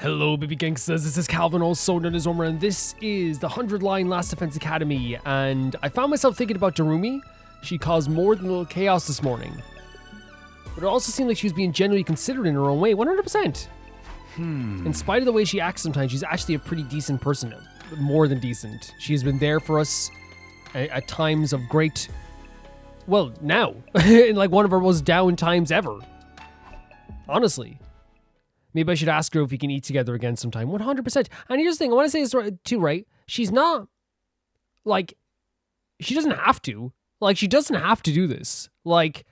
Hello, baby gangsters. This is Calvin, also known as Omar, and this is the 100-line Last Defense Academy. And I found myself thinking about Darumi. She caused more than a little chaos this morning. But it also seemed like she was being genuinely considerate in her own way, 100%. In spite of the way she acts sometimes, she's actually a pretty decent person. More than decent. She has been there for us at times of great... Well, now. In like one of her most down times ever. Honestly. Maybe I should ask her if we can eat together again sometime. 100%. And here's the thing. I want to say this too, right? She's not, like, she doesn't have to. Like, she doesn't have to do this. Like,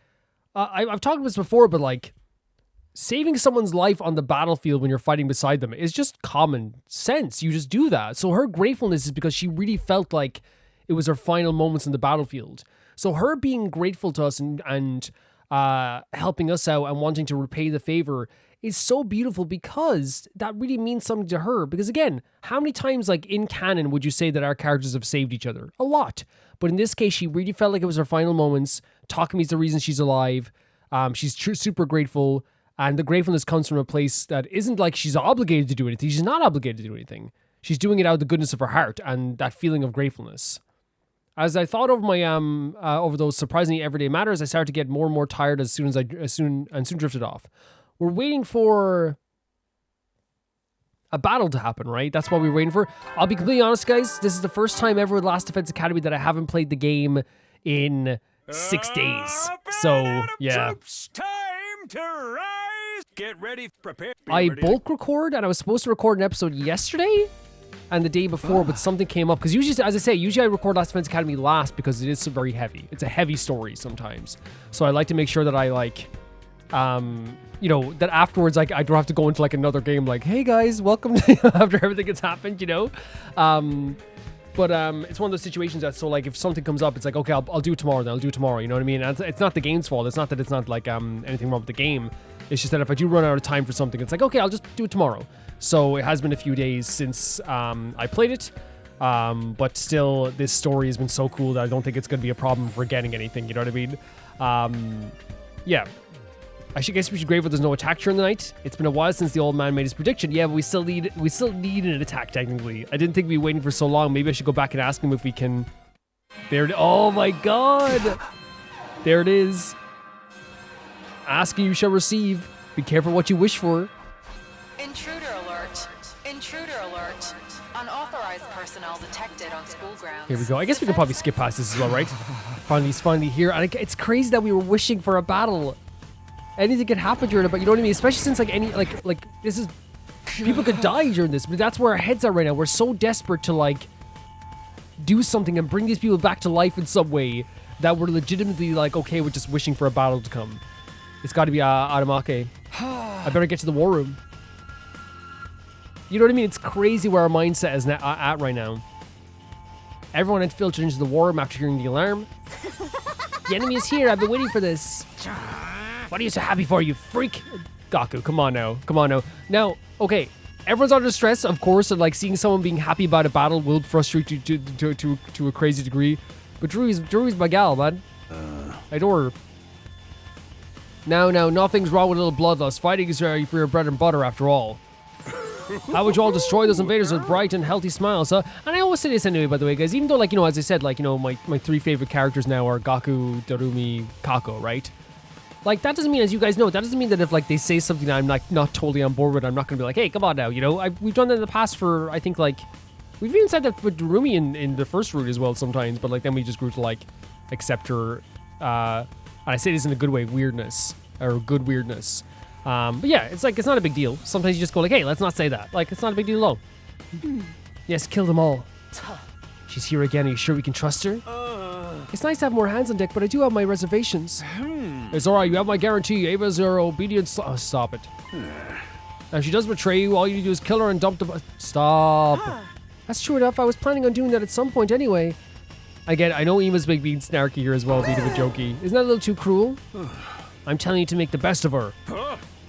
I've talked about this before, but, like, saving someone's life on the battlefield when you're fighting beside them is just common sense. You just do that. So her gratefulness is because she really felt like it was her final moments in the battlefield. So her being grateful to us and helping us out and wanting to repay the favor is so beautiful because that really means something to her. Because again, how many times like in canon would you say that our characters have saved each other? A lot. But in this case, she really felt like it was her final moments. Takami's the reason she's alive. She's super grateful. And the gratefulness comes from a place that isn't like she's obligated to do anything. She's not obligated to do anything. She's doing it out of the goodness of her heart and that feeling of gratefulness. As I thought over my over those surprisingly everyday matters, I started to get more and more tired as soon drifted off. We're waiting for a battle to happen, right? That's what we're waiting for. I'll be completely honest, guys. This is the first time ever with Last Defense Academy that I haven't played the game in 6 days. So, yeah. Time to rise. Get ready, prepare. I bulk record, and I was supposed to record an episode yesterday and the day before, but something came up. Because usually, as I say, usually I record Last Defense Academy last because it is very heavy. It's a heavy story sometimes. So I like to make sure that I, like... you know, that afterwards, like, I don't have to go into, like, another game, like, hey, guys, welcome to after everything has happened, you know? But it's one of those situations that, so, like, if something comes up, it's like, okay, I'll do it tomorrow, then I'll do it tomorrow, you know what I mean? And it's not the game's fault. It's not that it's not, like, anything wrong with the game. It's just that if I do run out of time for something, it's like, okay, I'll just do it tomorrow. So it has been a few days since I played it. But still, this story has been so cool that I don't think it's going to be a problem forgetting anything, you know what I mean? Yeah. I guess we should grateful there's no attack during the night. It's been a while since the old man made his prediction. Yeah, but we still need an attack technically. I didn't think we'd be waiting for so long. Maybe I should go back and ask him if we can. Oh my god! There it is. Asking you shall receive. Be careful what you wish for. Intruder alert. Intruder alert. Unauthorized personnel detected on school grounds. Here we go. I guess we can probably skip past this as well, right? He's finally here. And it's crazy that we were wishing for a battle. Anything could happen during it, but you know what I mean? Especially since like this is, people could die during this, but that's where our heads are right now. We're so desperate to like do something and bring these people back to life in some way that we're legitimately like okay with just wishing for a battle to come. It's got to be Adamake. I better get to the war room. You know what I mean? It's crazy where our mindset is at right now. Everyone had filtered into the war room after hearing the alarm. The enemy is here. I've been waiting for this. What are you so happy for, you freak? Gaku, come on now. Come on now. Now, okay, everyone's under stress, of course, and like seeing someone being happy about a battle will frustrate you to a crazy degree. But Drury's my gal, man. I adore her. Now, nothing's wrong with a little bloodlust. Fighting is for your bread and butter, after all. How would you all destroy those invaders with bright and healthy smiles, huh? And I always say this anyway, by the way, guys, even though, like, you know, as I said, like, you know, my 3 favorite characters now are Gaku, Darumi, Kako, right? Like, that doesn't mean, as you guys know, that doesn't mean that if, like, they say something that I'm, like, not totally on board with, I'm not going to be like, hey, come on now, you know? We've done that in the past for, I think, like, we've even said that for Darumi in the first route as well sometimes, but, like, then we just grew to, like, accept her, and I say this in a good way, weirdness, or good weirdness. But yeah, it's like, it's not a big deal. Sometimes you just go like, hey, let's not say that. Like, it's not a big deal at all. Yes, kill them all. She's here again. Are you sure we can trust her? It's nice to have more hands on deck, but I do have my reservations. It's alright, you have my guarantee. Ava's are obedient. Oh, stop it. Now, if she does betray you, all you need to do is kill her and dump the... Stop. That's true enough. I was planning on doing that at some point anyway. Again, I know Ima's being snarky here as well, being a bit jokey. Isn't that a little too cruel? I'm telling you to make the best of her.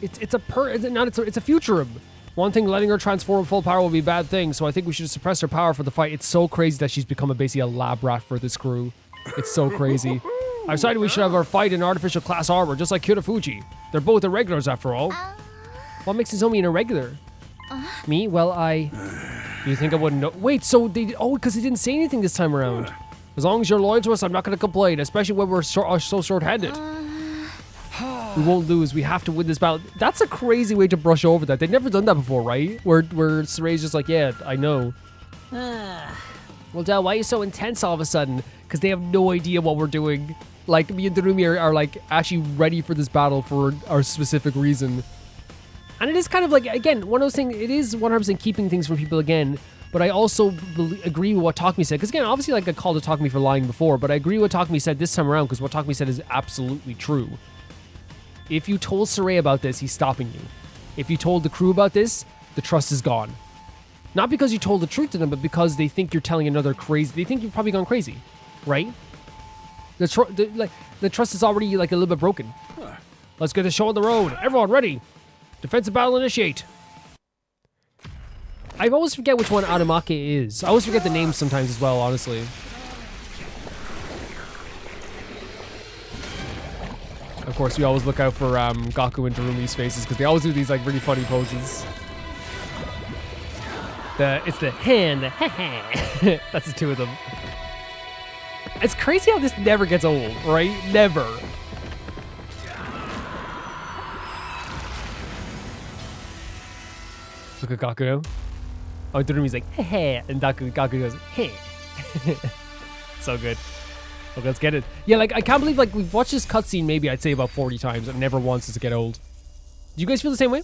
It's a futurum. One thing, letting her transform full power will be a bad thing, so I think we should suppress her power for the fight. It's so crazy that she's become basically a lab rat for this crew. It's so crazy. I decided we should have our fight in artificial class armor, just like Kyoto Fuji. They're both irregulars after all. What makes Izomi an irregular? Me? Well, You think I wouldn't know? Wait, so they... Oh, because he didn't say anything this time around. As long as you're loyal to us, I'm not going to complain, especially when we're so short-handed. We won't lose. We have to win this battle. That's a crazy way to brush over that. They've never done that before, right? Where Saray's just like, yeah, I know. Well, Del, why are you so intense all of a sudden? Because they have no idea what we're doing. Like, me and Darumi are like, actually ready for this battle for our specific reason. And it is kind of like, again, one of those things, it is 100% keeping things from people again. But I also agree with what Takumi said. Because again, obviously, like, I called it Takumi for lying before. But I agree with what Takumi said this time around. Because what Takumi said is absolutely true. If you told Saray about this, he's stopping you. If you told the crew about this, the trust is gone. Not because you told the truth to them, but because they think you're telling another crazy... They think you've probably gone crazy, right? The trust is already like a little bit broken. Let's get the show on the road. Everyone ready. Defensive battle initiate. I always forget which one Adamake is. I always forget the names sometimes as well, honestly. Of course, we always look out for Gaku and Darumi's faces because they always do these like really funny poses. It's the hand, the ha-ha. That's the two of them. It's crazy how this never gets old, right? Never. Look at Gaku. Oh, Darumi's like, ha-ha, and Gaku goes, hey. So good. Okay, let's get it. Yeah, like, I can't believe, like, we've watched this cutscene maybe, I'd say, about 40 times, and never once does it get old. Do you guys feel the same way?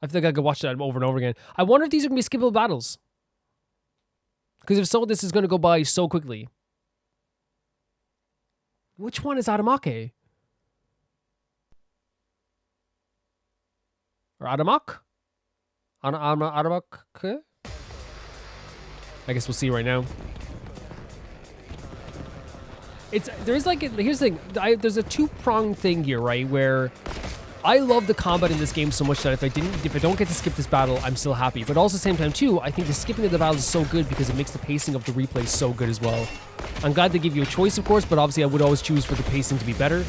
I feel like I could watch that over and over again. I wonder if these are going to be skippable battles. Because if so, this is going to go by so quickly. Which one is Adamake? Or Adamak? Adamak? I guess we'll see right now. Here's the thing. There's a two-pronged thing here, right? Where I love the combat in this game so much that if I don't get to skip this battle, I'm still happy. But also at the same time too, I think the skipping of the battles is so good because it makes the pacing of the replay so good as well. I'm glad they give you a choice, of course, but obviously I would always choose for the pacing to be better.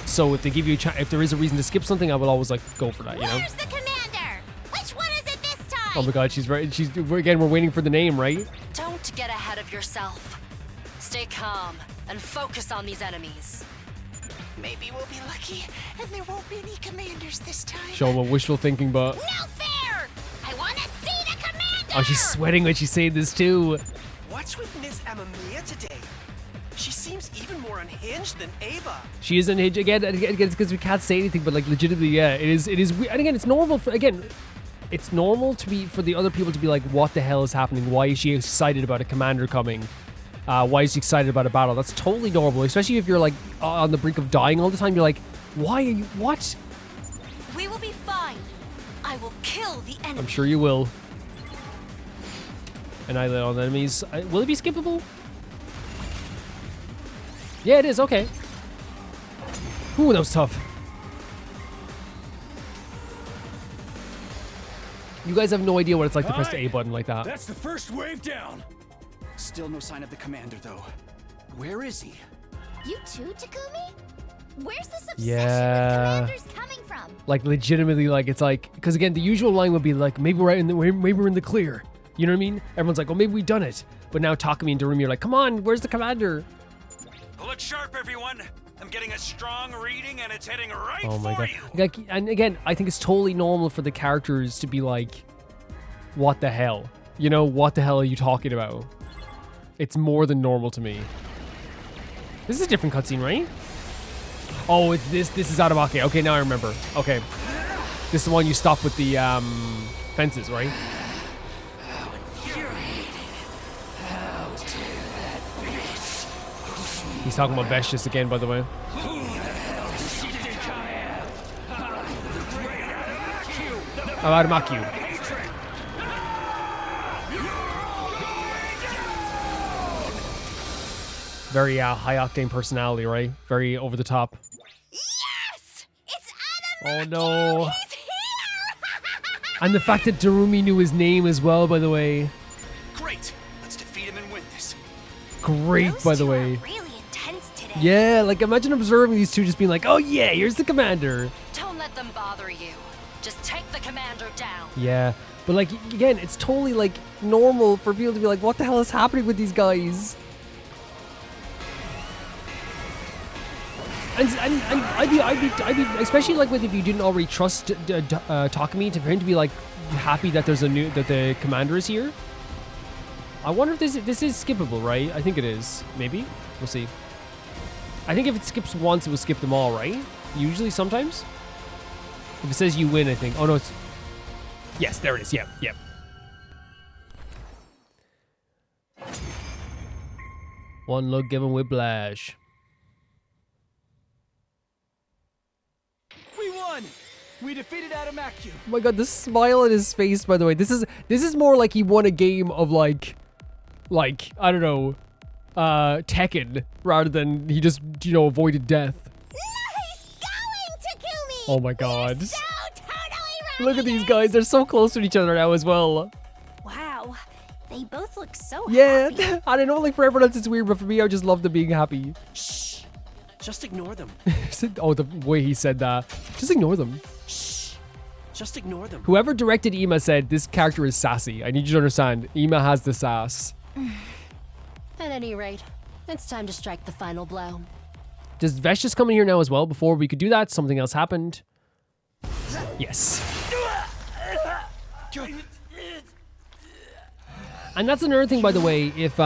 So if they give you if there is a reason to skip something, I would always like go for that. You know. Where's the commander? Which one is it this time? Oh my God, she's right. We're waiting for the name, right? Don't get ahead of yourself. Stay calm and focus on these enemies. Maybe we'll be lucky and there won't be any commanders this time. Show them wishful thinking, but... No fair! I want to see the commander! Oh, she's sweating when she's saying this too. What's with Miss Amamiya today? She seems even more unhinged than Ava. She is unhinged. Again, it's because we can't say anything, but like legitimately, yeah, it is. And again, it's normal it's normal for the other people to be like, what the hell is happening? Why is she excited about a commander coming? Why is she excited about a battle? That's totally normal, especially if you're like on the brink of dying all the time. You're like, why are you, what? We will be fine. I will kill the enemy. I'm sure you will. Annihilate all the enemies. Will it be skippable? Yeah, it is. Okay. Ooh, that was tough. You guys have no idea what it's like to press the A button like that. That's the first wave down. Still no sign of the commander, though. Where is he? You too, Takumi? Where's this obsession Yeah. with commanders coming from? Like legitimately, like it's like, because again, the usual line would be like, maybe we're in the clear. You know what I mean? Everyone's like, oh, maybe we've done it. But now Takumi and Darumi are like, come on, where's the commander? Pull it sharp, everyone. I'm getting a strong reading, and it's heading right Oh my for God. you. Like, and again, I think it's totally normal for the characters to be like, what the hell? You know, what the hell are you talking about? It's more than normal to me. This is a different cutscene, right? Oh, it's this is Adamake. Okay, now I remember. Okay. This is the one you stop with the fences, right? He's talking about Vestius again, by the way. Adamaku. Very high-octane personality, right? Very over the top. Yes! It's Oh Adam! no. He's here! And the fact that Darumi knew his name as well, by the way. Great. Let's defeat him and win this. Great, Those by the two way. are really intense today. Yeah, like imagine observing these two just being like, oh yeah, here's the commander. Don't let them bother you. Just take the commander down. Yeah, but like again, it's totally like normal for people to be like, "What the hell is happening with these guys?" And I'd be especially like with if you didn't already trust Takumi, for him to be like happy that there's that the commander is here. I wonder if this is skippable, right? I think it is. Maybe we'll see. I think if it skips once, it will skip them all, right? Usually, sometimes. If it says you win, I think. Oh no, it's yes, there it is. Yep, yep. One look given whiplash. We won! We defeated Adamakyu. Oh my god, the smile on his face, by the way. This is more like he won a game of like I don't know, Tekken, rather than he just, you know, avoided death. Nice going, Takumi! Oh my god. So totally Look at these guys, they're so close to each other now as well. Wow, they both look so Yeah, happy. I don't know, like for everyone else it's weird, but for me, I just love them being happy. Shh. Just ignore them. Oh, the way he said that. Just ignore them. Shh. Just ignore them. Whoever directed Ima said, this character is sassy. I need you to understand, Ima has the sass. At any rate, it's time to strike the final blow. Does Vesh just come in here now as well? Before we could do that, something else happened. Yes. And that's another thing, by the way, if,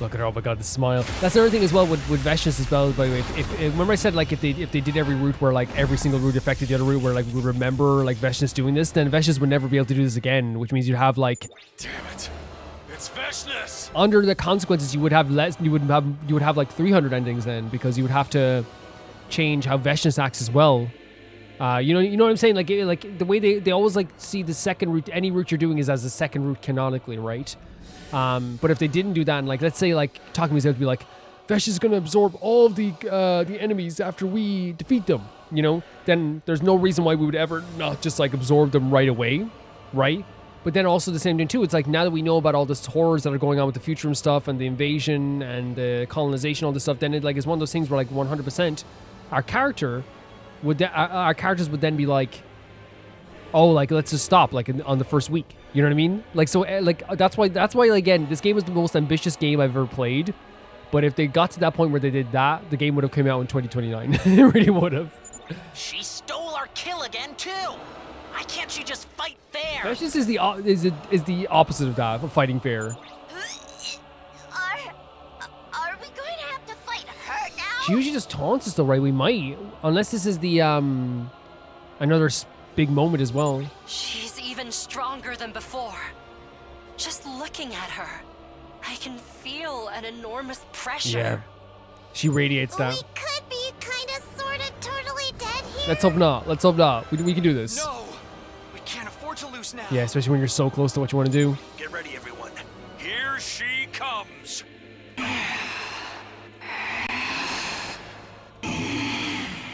look at her, oh my god, the smile. That's another thing as well with Vesh's as well, by the way. If remember I said, like, if they did every route where, like, every single route affected the other route, where, like, we would remember, like, Vesh's doing this, then Vesh's would never be able to do this again, which means you'd have, like... Damn it. It's Veshness. Under the consequences, you would have less, you would have, like, 300 endings then, because you would have to change how Vesh's acts as well. You know what I'm saying? Like the way they always, like, see the second route, any route you're doing is as the second route canonically, right? But if they didn't do that, and like, let's say like Takumi's going to be like, Vesh is going to absorb all of the enemies after we defeat them, you know, then there's no reason why we would ever not just like absorb them right away, right? But then also the same thing too, it's like now that we know about all this horrors that are going on with the Futurum stuff and the invasion and the colonization, all this stuff, then it like is one of those things where like 100% our characters would then be like, oh, like, let's just stop, like, on the first week. You know what I mean? Like, so, like, that's why, again, this game was the most ambitious game I've ever played. But if they got to that point where they did that, the game would have come out in 2029. It really would have. She stole our kill again, too! Why can't she just fight fair? Precious is the opposite of that, of fighting fair. Are we going to have to fight her now? She usually just taunts us though, right? We might. Unless this is the, another big moment as well. She's even stronger than before. Just looking at her, I can feel an enormous pressure. Yeah. She radiates that. We could be kind of, sort of, totally dead here. Let's hope not. Let's hope not. We can do this. No! We can't afford to lose now. Yeah, especially when you're so close to what you want to do. Get ready, everyone. Here she comes.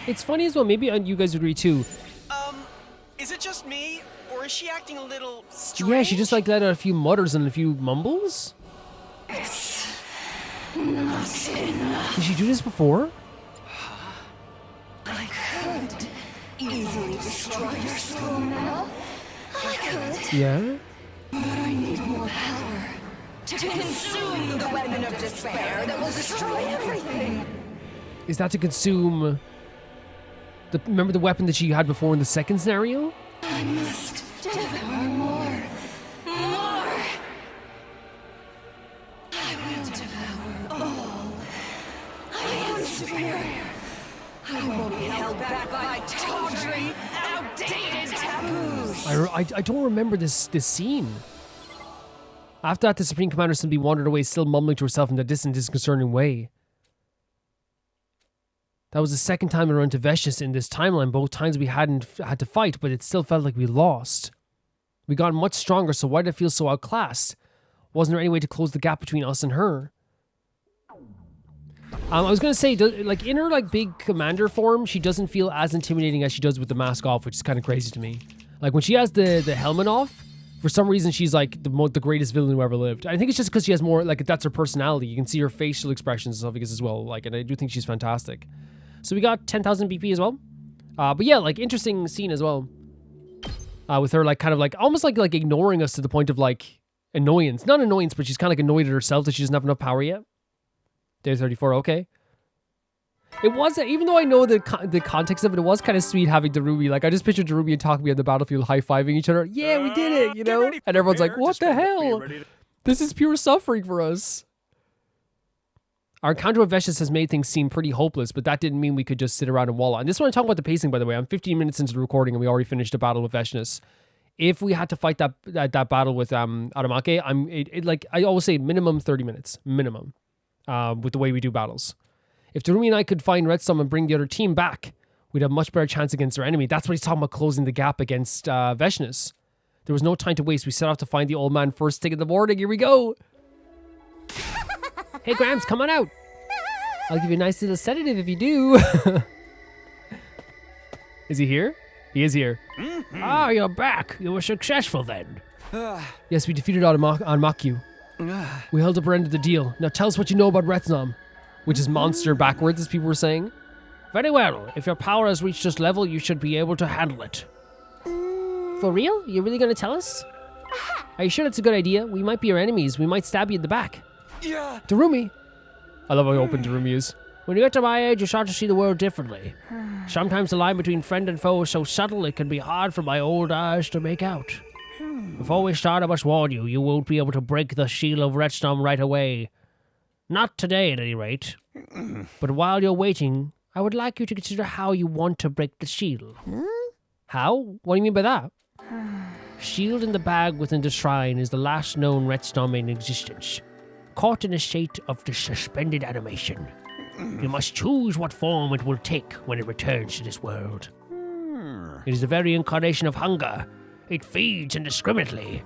It's funny as well. Maybe you guys agree too. Is it just me, or is she acting a little strange? Yeah, she just like let out a few mutters and a few mumbles. It's not enough. Did she do this before? I could easily destroy your school now. I could. Yeah. But I need more power to consume the weapon of despair that will destroy everything. Is that to consume remember the weapon that she had before in the second scenario? I must devour more. More! I will devour all. I am superior. I won't be held back by tawdry, outdated taboos. I don't remember this scene. After that, the Supreme Commander simply wandered away, still mumbling to herself in a distant, disconcerting way. That was the second time around to Veshus in this timeline. Both times we hadn't had to fight, but it still felt like we lost. We got much stronger, so why did it feel so outclassed? Wasn't there any way to close the gap between us and her? I was gonna say, like in her like big commander form, she doesn't feel as intimidating as she does with the mask off, which is kind of crazy to me. Like when she has the helmet off, for some reason she's like the greatest villain who ever lived. I think it's just because she has more, like that's her personality. You can see her facial expressions and stuff like this as well. Like, and I do think she's fantastic. So we got 10,000 BP as well. But yeah, like interesting scene as well. With her like kind of like almost like ignoring us to the point of like annoyance. Not annoyance, but she's kind of like annoyed at herself that she doesn't have enough power yet. Day 34, okay. It was, even though I know the context of it, it was kind of sweet having Darumi. Like, I just pictured Darumi and Takumi on the battlefield high-fiving each other. Yeah, we did it, you know? And everyone's like, what the hell? This is pure suffering for us. Our encounter with Veshnis has made things seem pretty hopeless, but that didn't mean we could just sit around and wallow. And this one I'm talking about the pacing, by the way. I'm 15 minutes into the recording and we already finished a battle with Veshnis. If we had to fight that battle with Aramake, I always say minimum 30 minutes. Minimum. With the way we do battles. If Darumi and I could find Redstone and bring the other team back, we'd have a much better chance against our enemy. That's what he's talking about, closing the gap against Veshnis. There was no time to waste. We set off to find the old man first thing in the morning. Here we go. Hey, Gramps, come on out. I'll give you a nice little sedative if you do. Is he here? He is here. Ah, you're back. You were successful then. Yes, we defeated Anmakyu. We held up our end of the deal. Now tell us what you know about Retznam. Which is monster backwards, as people were saying. Very well. If your power has reached this level, you should be able to handle it. For real? You're really going to tell us? Are you sure that's a good idea? We might be your enemies. We might stab you in the back. Yeah. Darumi. I love how open Darumi is. When you get to my age, you start to see the world differently. Sometimes the line between friend and foe is so subtle it can be hard for my old eyes to make out. Before we start, I must warn you, you won't be able to break the shield of Retznam right away. Not today, at any rate. But while you're waiting, I would like you to consider how you want to break the shield. How? What do you mean by that? Shield in the bag within the shrine is the last known Retznam in existence, caught in a state of the suspended animation. You must choose what form it will take when it returns to this world. It is the very incarnation of hunger. It feeds indiscriminately,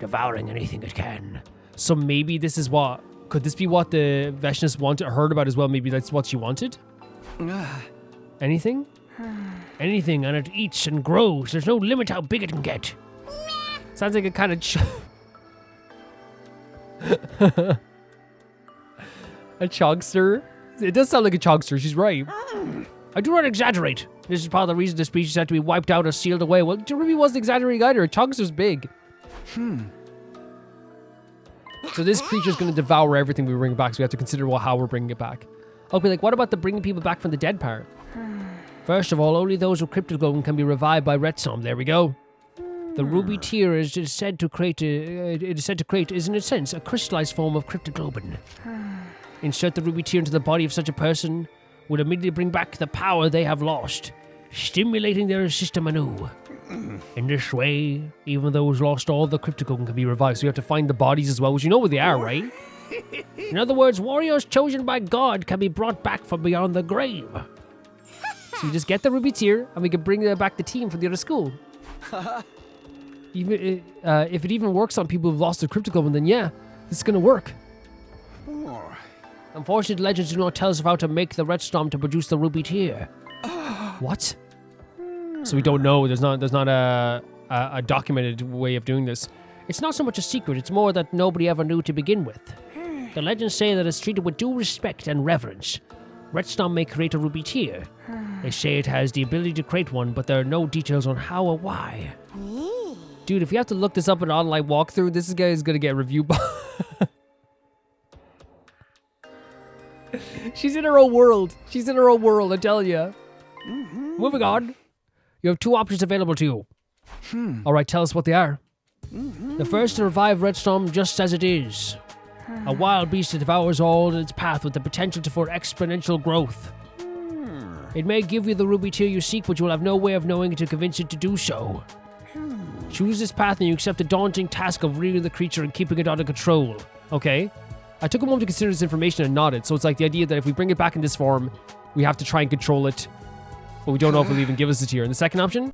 devouring anything it can. So maybe this is what... Could this be what the Veshnis heard about as well? Maybe that's what she wanted? Anything? Anything, and it eats and grows. There's no limit how big it can get. Sounds like a kind of... a chogster? It does sound like a chogster, she's right. I do not exaggerate. This is part of the reason the species had to be wiped out or sealed away. Well, Darumi wasn't exaggerating either. A chogster's big. So this creature's going to devour everything we bring back, so we have to consider how we're bringing it back. Okay, like, what about the bringing people back from the dead part? First of all, only those with cryptoglobin can be revived by Retznam. There we go. The ruby tear is said to create, is in a sense, a crystallized form of cryptoglobin. Insert the ruby tear into the body of such a person would immediately bring back the power they have lost, stimulating their system anew. In this way, even those lost all the cryptoglobin can be revived. So you have to find the bodies as well, which you know where they are, right? In other words, warriors chosen by God can be brought back from beyond the grave. So you just get the ruby tear, and we can bring back the team from the other school. Even if it even works on people who've lost their cryptoglobin, then yeah, this is going to work. Unfortunately, legends do not tell us how to make the Retznam to produce the ruby tear. What? So we don't know. There's not a documented way of doing this. It's not so much a secret. It's more that nobody ever knew to begin with. The legends say that it's treated with due respect and reverence. Retznam may create a ruby tear. They say it has the ability to create one, but there are no details on how or why. Dude, if you have to look this up in an online walkthrough, this guy is gonna get reviewed by... She's in her own world. She's in her own world, I tell you. Moving on. You have two options available to you. Alright, tell us what they are. The first to revive Retznam just as it is. A wild beast that devours all in its path with the potential for exponential growth. It may give you the ruby tear you seek, but you will have no way of knowing it to convince it to do so. Choose this path and you accept the daunting task of rearing the creature and keeping it under control. Okay. I took a moment to consider this information and nodded, so it's like the idea that if we bring it back in this form, we have to try and control it, but we don't know if it'll even give us the tear. And the second option?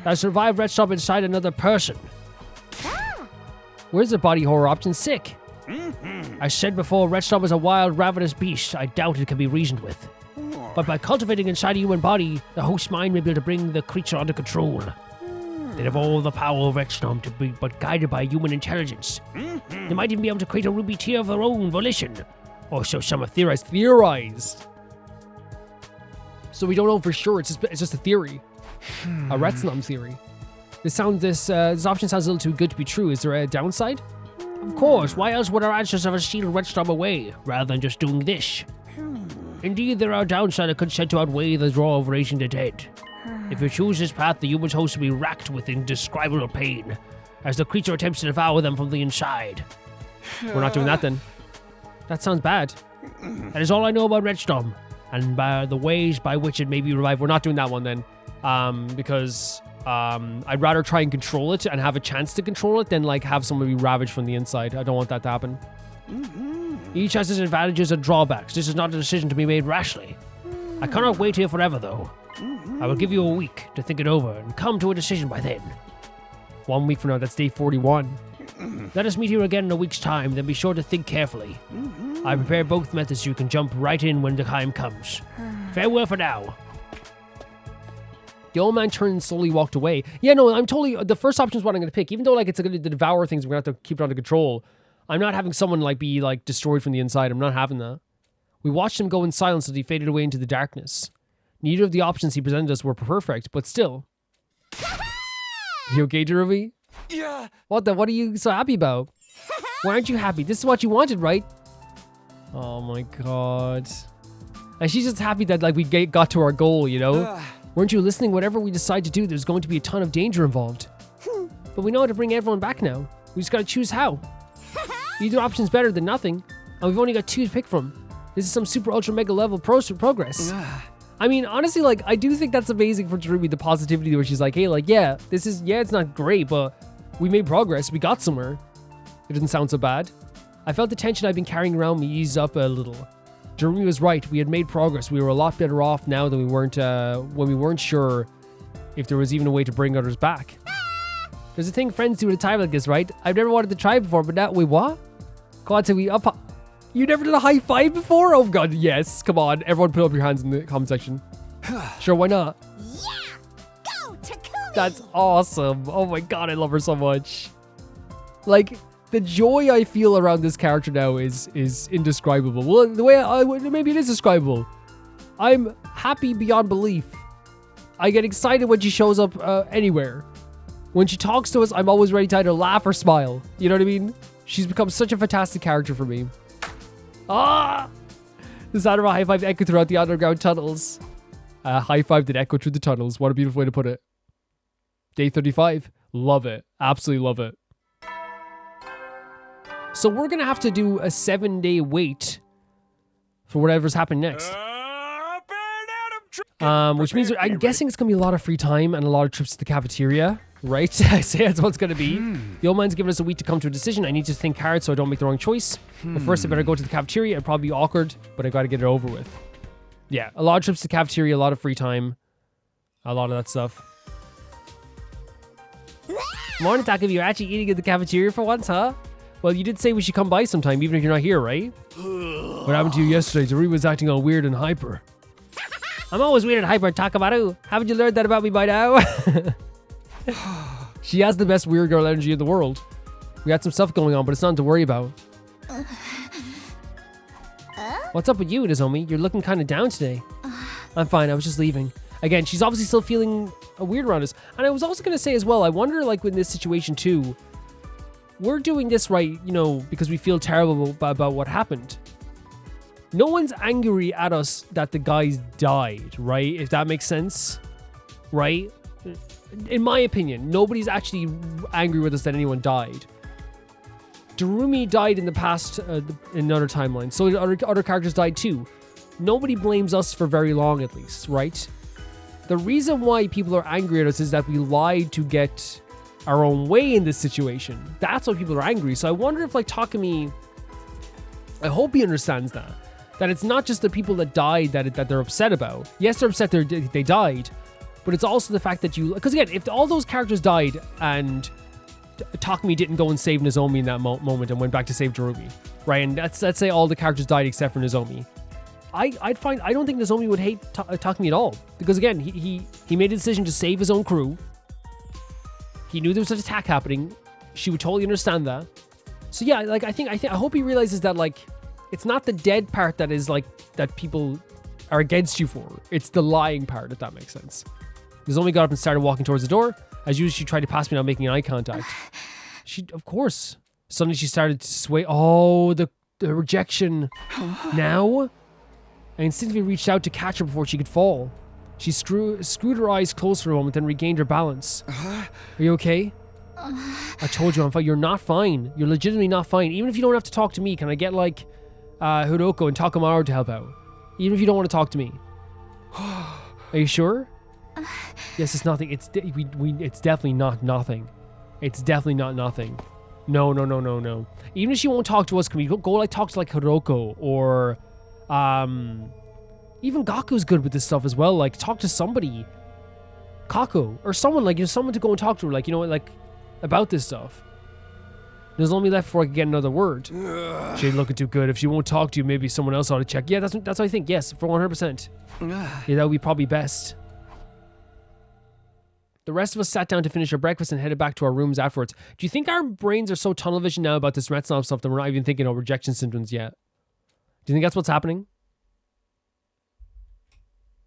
That survive Retznam inside another person. Where's the body horror option? Sick. I said before, Retznam is a wild, ravenous beast I doubt it can be reasoned with. But by cultivating inside a human body, the host mind may be able to bring the creature under control. They'd have all the power of Retznam to be but guided by human intelligence. They might even be able to create a ruby tear of their own volition. Or so some have theorized. So we don't know for sure. It's just a theory, a Retznum theory. This option sounds a little too good to be true. Is there a downside? Of course. Why else would our ancestors have sealed Retznum away rather than just doing this? Indeed, there are downsides that could set to outweigh the draw of raising the dead. If you choose this path, the human's host will be racked with indescribable pain, as the creature attempts to devour them from the inside. We're not doing that then. That sounds bad. That is all I know about Retzdom, and by the ways by which it may be revived. We're not doing that one then, because I'd rather try and control it and have a chance to control it than like have someone be ravaged from the inside. I don't want that to happen. Each has its advantages and drawbacks. This is not a decision to be made rashly. I cannot wait here forever, though. I will give you a week to think it over and come to a decision by then. 1 week from now, that's day 41. Let us meet here again in a week's time, then be sure to think carefully. I prepared both methods so you can jump right in when the time comes. Farewell for now. The old man turned and slowly walked away. Yeah, no, I'm totally... The first option is what I'm going to pick. Even though, like, it's going to devour things, we're going to have to keep it under control. I'm not having someone, like, be, like, destroyed from the inside. I'm not having that. We watched him go in silence as he faded away into the darkness. Neither of the options he presented us were perfect, but still. You okay, Darumi? Yeah. What are you so happy about? Why aren't you happy? This is what you wanted, right? Oh my god. And she's just happy that, like, we got to our goal, you know? Weren't you listening? Whatever we decide to do, there's going to be a ton of danger involved. But we know how to bring everyone back now. We just gotta choose how. Either option's better than nothing, and we've only got 2 to pick from. This is some super ultra mega level progress. I mean, honestly, like, I do think that's amazing for Darumi, the positivity where she's like, hey, like, yeah, it's not great, but we made progress. We got somewhere. It doesn't sound so bad. I felt the tension I've been carrying around me ease up a little. Darumi was right. We had made progress. We were a lot better off now than we weren't when we weren't sure if there was even a way to bring others back. There's a thing friends do at a time like this, right? I've never wanted to try before, but now, wait, what? God, so we up... You never did a high five before? Oh god, yes. Come on, everyone put up your hands in the comment section. Sure, why not? Yeah! Go, Takumi! That's awesome. Oh my god, I love her so much. Like, the joy I feel around this character now is indescribable. Well, the way maybe it is describable. I'm happy beyond belief. I get excited when she shows up anywhere. When she talks to us, I'm always ready to either laugh or smile. You know what I mean? She's become such a fantastic character for me. Ah! The sound of a high five echoed throughout the underground tunnels. High five did echo through the tunnels. What a beautiful way to put it. Day 35. Love it. Absolutely love it. So we're going to have to do a 7-day wait for whatever's happened next. Which means I'm guessing it's going to be a lot of free time and a lot of trips to the cafeteria, right? I say that's what it's going to be. The old man's given us a week to come to a decision. I need to think hard so I don't make the wrong choice. But first I better go to the cafeteria. It'll probably be awkward, but I got to get it over with. Yeah, a lot of trips to the cafeteria, a lot of free time, a lot of that stuff. Morning, Taka. You're actually eating at the cafeteria for once, huh? Well, you did say we should come by sometime, even if you're not here, right? What happened to you yesterday? Darumi was acting all weird and hyper. I'm always weird and hyper, Takamaru. Haven't you learned that about me by now? She has the best weird girl energy in the world. We got some stuff going on, but it's nothing to worry about. What's up with you, Nozomi? You're looking kind of down today. I'm fine, I was just leaving. Again, she's obviously still feeling weird around us. And I was also going to say as well, I wonder, like, in this situation too, we're doing this right, you know, because we feel terrible about what happened. No one's angry at us that the guys died, right? If that makes sense, right? In my opinion, nobody's actually angry with us that anyone died. Darumi died in the past, in another timeline. So other characters died too. Nobody blames us for very long, at least, right? The reason why people are angry at us is that we lied to get our own way in this situation. That's why people are angry. So I wonder if, like, Takumi, I hope he understands that. That it's not just the people that died that they're upset about. Yes, they're upset they died, but it's also the fact that you... Because again, if all those characters died and Takumi didn't go and save Nozomi in that moment and went back to save Darumi, right? And let's say all the characters died except for Nozomi. I don't think Nozomi would hate Takumi at all. Because again, he made a decision to save his own crew. He knew there was an attack happening. She would totally understand that. So yeah, like I hope he realizes that, like, it's not the dead part that is, like, that people are against you for. It's the lying part, if that makes sense. Nozomi got up and started walking towards the door. As usual, she tried to pass me without making eye contact. Of course. Suddenly she started to sway. Oh, the rejection. Now? I instinctively reached out to catch her before she could fall. She screwed her eyes closed for a moment, then regained her balance. Are you okay? I told you I'm fine. You're not fine. You're legitimately not fine. Even if you don't have to talk to me, can I get like Hiroko and Takamaru to help out? Even if you don't want to talk to me. Are you sure? Yes, it's nothing. It's definitely not nothing. It's definitely not nothing. No. Even if she won't talk to us, can we go like talk to like Hiroko or even Gaku's good with this stuff as well. Like talk to somebody, Kako or someone like someone to go and talk to her. Like like about this stuff. There's only left before I could get another word. She ain't looking too good. If she won't talk to you, maybe someone else ought to check. Yeah, that's what I think. Yes, for 100%. Yeah, that would be probably best. The rest of us sat down to finish our breakfast and headed back to our rooms afterwards. Do you think our brains are so tunnel vision now about this retinol stuff that we're not even thinking of rejection symptoms yet? Do you think that's what's happening?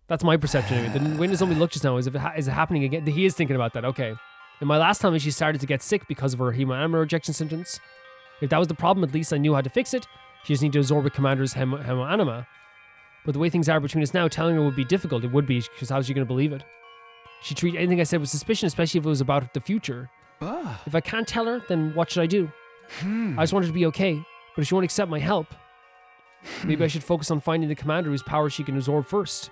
That's my perception of it. The way Nozomi looked just now is it happening again? He is thinking about that. Okay. In my last time, she started to get sick because of her hemoanima rejection symptoms. If that was the problem, at least I knew how to fix it. She just needed to absorb a commander's hemoanima. But the way things are between us now, telling her would be difficult. It would be, because how's she going to believe it? She'd treat anything I said with suspicion, especially if it was about the future. If I can't tell her, then what should I do? I just want her to be okay. But if she won't accept my help, maybe I should focus on finding the commander whose power she can absorb first.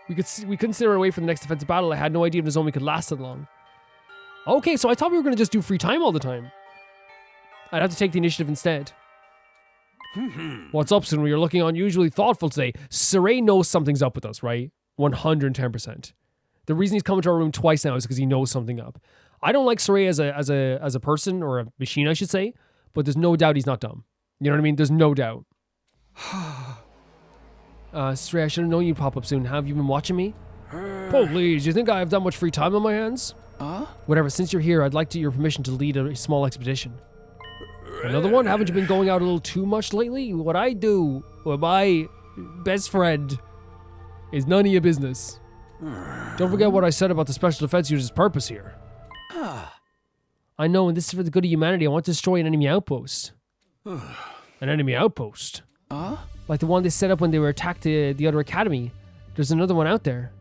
We couldn't steer her away from the next defensive battle. I had no idea if Nozomi could last that long. Okay, so I thought we were going to just do free time all the time. I'd have to take the initiative instead. What's up, Sunri? You're looking unusually thoughtful today. Saray knows something's up with us, right? 110%. The reason he's coming to our room twice now is because he knows something up. I don't like Saray as a person, or a machine, I should say, but there's no doubt he's not dumb. You know what I mean? There's no doubt. Saray, I should have known you'd pop up soon. Have you been watching me? Please, you think I have that much free time on my hands? Whatever, since you're here, I'd like your permission to lead a small expedition. Another one? Haven't you been going out a little too much lately? What I do with my best friend is none of your business. Don't forget what I said about the special defense user's purpose here. I know, and this is for the good of humanity. I want to destroy an enemy outpost. An enemy outpost? Like the one they set up when they were attacked the other academy. There's another one out there.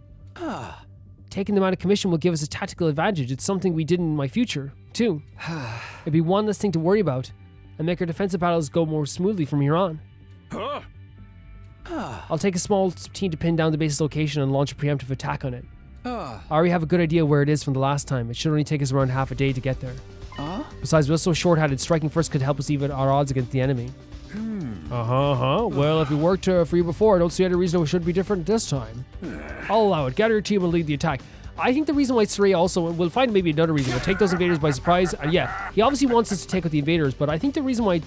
Taking them out of commission will give us a tactical advantage. It's something we did in my future, too. It'd be one less thing to worry about, and make our defensive battles go more smoothly from here on. I'll take a small team to pin down the base's location and launch a preemptive attack on it. I already have a good idea where it is from the last time. It should only take us around half a day to get there. Besides, we're so short-handed, striking first could help us even our odds against the enemy. Well, if we worked for you before, I don't see any reason it should be different this time. I'll allow it. Gather your team and lead the attack. I think the reason why Saray also, we'll find maybe another reason, will take those invaders by surprise. Yeah, he obviously wants us to take out the invaders, but I think the reason why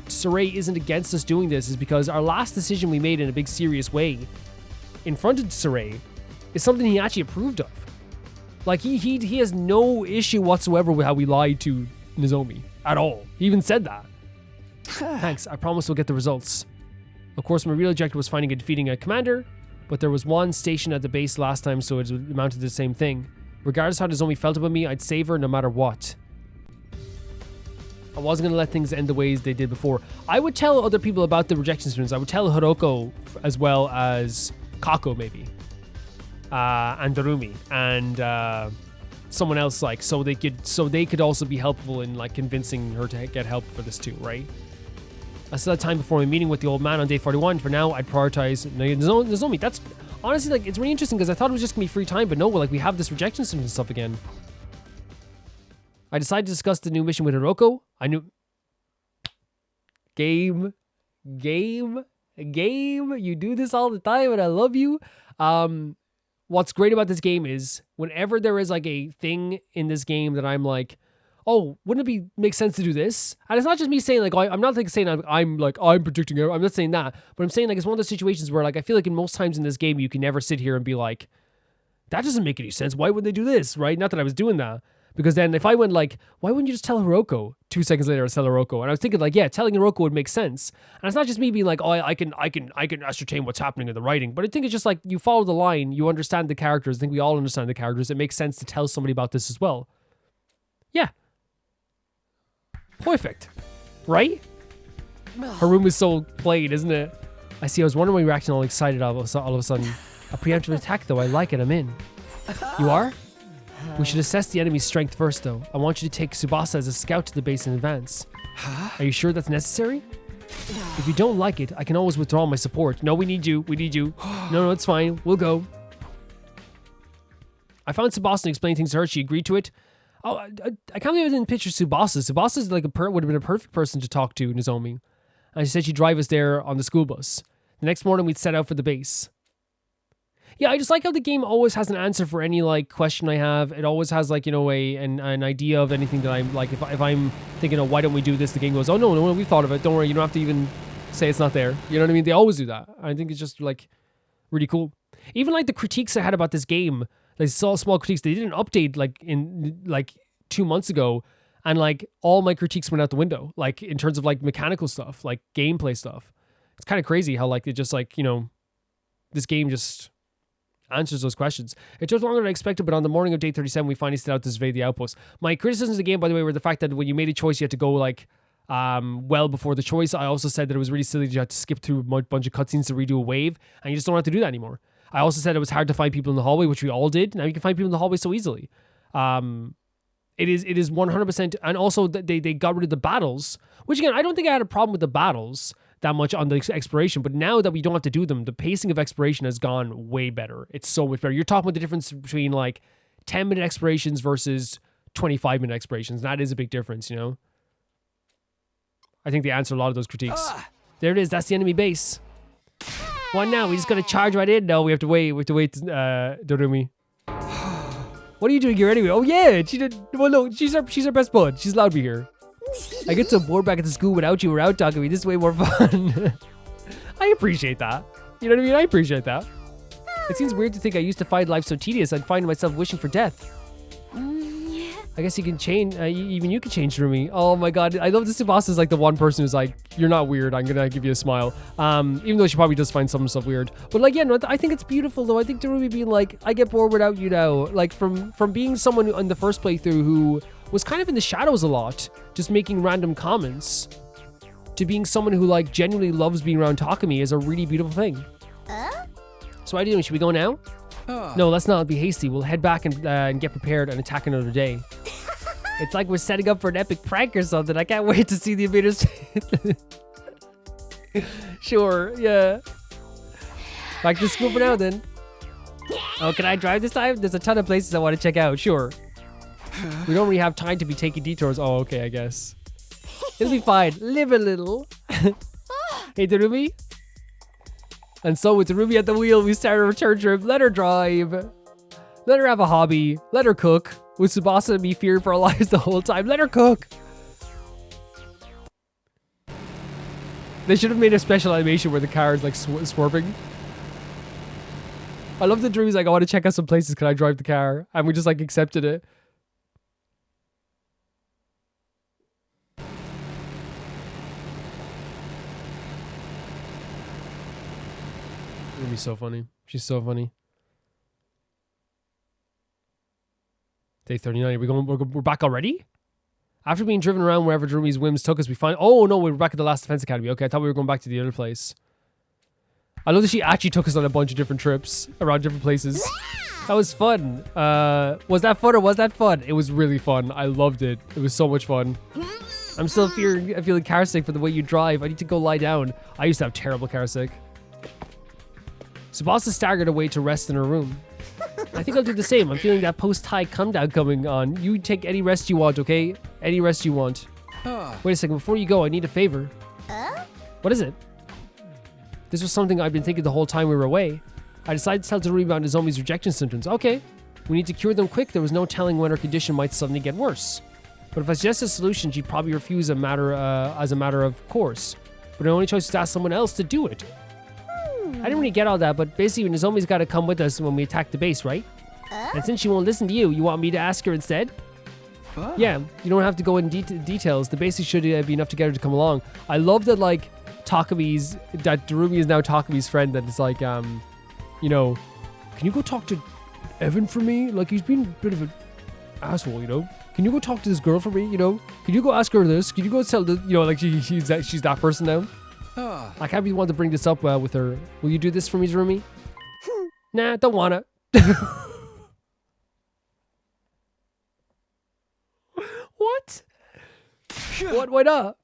Saray isn't against us doing this is because our last decision we made in a big serious way in front of Saray is something he actually approved of. Like, he has no issue whatsoever with how we lied to Nozomi at all. He even said that. Thanks, I promise we'll get the results. Of course, my real objective was finding and defeating a commander, but there was one stationed at the base last time, so it amounted to the same thing. Regardless how Nozomi felt about me, I'd save her no matter what. I wasn't going to let things end the ways they did before. I would tell other people about the rejection students. I would tell Hiroko as well as Kako maybe. And Darumi. And someone else, like, so they could also be helpful in like convincing her to get help for this too, right? I still had time before my meeting with the old man on day 41. For now, I'd prioritize Nozomi. That's honestly, like, it's really interesting because I thought it was just gonna be free time, but no, like, we have this rejection symptom stuff again. I decided to discuss the new mission with Hiroko. I knew... Game. You do this all the time and I love you. What's great about this game is whenever there is like a thing in this game that I'm like, oh, wouldn't it make sense to do this? And it's not just me saying like, I'm not like saying I'm predicting it. I'm not saying that, but I'm saying like, it's one of those situations where like, I feel like in most times in this game, you can never sit here and be like, that doesn't make any sense. Why would they do this? Right? Not that I was doing that, Because then if I went like, why wouldn't you just tell Hiroko? 2 seconds later, I tell Hiroko. And I was thinking like, yeah, telling Hiroko would make sense. And it's not just me being like, oh, I can ascertain what's happening in the writing. But I think it's just like, you follow the line, you understand the characters. I think we all understand the characters. It makes sense to tell somebody about this as well. Yeah. Perfect. Right? Her room is so plain, isn't it? I see. I was wondering why you were acting all excited all of a sudden. A preemptive attack, though. I like it. I'm in. You are? We should assess the enemy's strength first, though. I want you to take Tsubasa as a scout to the base in advance. Are you sure that's necessary? If you don't like it, I can always withdraw my support. No, we need you. We need you. No, it's fine. We'll go. I found Tsubasa and explained things to her. She agreed to it. Oh, I can't believe I didn't picture Tsubasa. Tsubasa's like would have been a perfect person to talk to, Nozomi. And she said she'd drive us there on the school bus. The next morning, we'd set out for the base. Yeah, I just like how the game always has an answer for any like question I have. It always has like, you know, an idea of anything that I'm like, if I'm thinking, oh, why don't we do this? The game goes, oh, no, we thought of it. Don't worry, you don't have to even say it's not there. You know what I mean? They always do that. I think it's just like really cool. Even like the critiques I had about this game, like small critiques, they did an update like in like 2 months ago. And like all my critiques went out the window, like in terms of like mechanical stuff, like gameplay stuff. It's kind of crazy how like it just like, you know, this game just answers those questions. It took longer than I expected, but on the morning of day 37, we finally set out to survey the outpost. My criticisms of the game, by the way, were the fact that when you made a choice, you had to go like well before the choice. I also said that it was really silly that you had to skip through a bunch of cutscenes to redo a wave, and you just don't have to do that anymore. I also said it was hard to find people in the hallway, which we all did. Now you can find people in the hallway so easily. It is 100%, and also they got rid of the battles, which again, I don't think I had a problem with the battles that much on the exploration, but now that we don't have to do them, the pacing of exploration has gone way better. It's so much better. You're talking about the difference between like 10-minute explorations versus 25-minute explorations. That is a big difference, you know? I think they answer a lot of those critiques. There it is. That's the enemy base. What now? We just gotta charge right in? No, we have to wait. We have to wait, Darumi. What are you doing here anyway? Oh yeah, she did. Well, no, she's our best bud. She's allowed to be here. I get so bored back at the school without you around talking to me. This is way more fun. I appreciate that. You know what I mean? I appreciate that. It seems weird to think I used to find life so tedious I'd find myself wishing for death. I guess you can change, even you can change Darumi. Oh my god, I love this Tsubasa is like the one person who's like, you're not weird, I'm gonna give you a smile. Even though she probably does find some stuff weird. But like, yeah, no, I think it's beautiful though. I think Darumi being like, I get bored without you now. Like from being someone in the first playthrough who was kind of in the shadows a lot, just making random comments, to being someone who like genuinely loves being around Takumi is a really beautiful thing. So what are you doing? Should we go now? No, let's not be hasty. We'll head back and get prepared and attack another day. It's like we're setting up for an epic prank or something. I can't wait to see the invaders. Sure, yeah. Back to school for now then. Oh, can I drive this time? There's a ton of places I want to check out. Sure. We don't really have time to be taking detours. Oh, okay, I guess. It'll be fine. Live a little. Hey, Darumi. And so with Darumi at the wheel, we start a return trip. Let her drive. Let her have a hobby. Let her cook. With Tsubasa and me fearing for our lives the whole time. Let her cook. They should have made a special animation where the car is like swerving. I love the Darumi's like, I want to check out some places. Can I drive the car? And we just like accepted it. Darumi's so funny. She's so funny. Day 39. We're back already? After being driven around wherever Darumi's whims took us, we find... Oh, no, we're back at the last defense academy. Okay, I thought we were going back to the other place. I love that she actually took us on a bunch of different trips around different places. That was fun. Was that fun or was that fun? It was really fun. I loved it. It was so much fun. I'm still feeling car sick for the way you drive. I need to go lie down. I used to have terrible car sick. Tsubasa staggered away to rest in her room. I think I'll do the same. I'm feeling that post-high come down coming on. You take any rest you want, okay? Any rest you want. Wait a second. Before you go, I need a favor. What is it? This was something I've been thinking the whole time we were away. I decided to tell Darumi about Nozomi's rejection symptoms. Okay. We need to cure them quick. There was no telling when her condition might suddenly get worse. But if I suggest a solution, she'd probably refuse as a matter of course. But the only choice is to ask someone else to do it. I didn't really get all that, but basically Nozomi's got to come with us when we attack the base, right? And since she won't listen to you, you want me to ask her instead? Yeah, you don't have to go in details. The basics should be enough to get her to come along. I love that, like, that Darumi is now Takumi's friend, that it's like, you know, can you go talk to Evan for me? Like, he's been a bit of an asshole, you know? Can you go talk to this girl for me, you know? Can you go ask her this? Can you go tell this? You know, like, she's that person now. I can't be the one to bring this up with her. Will you do this for me, Darumi? Nah, don't wanna. What? What? Why not?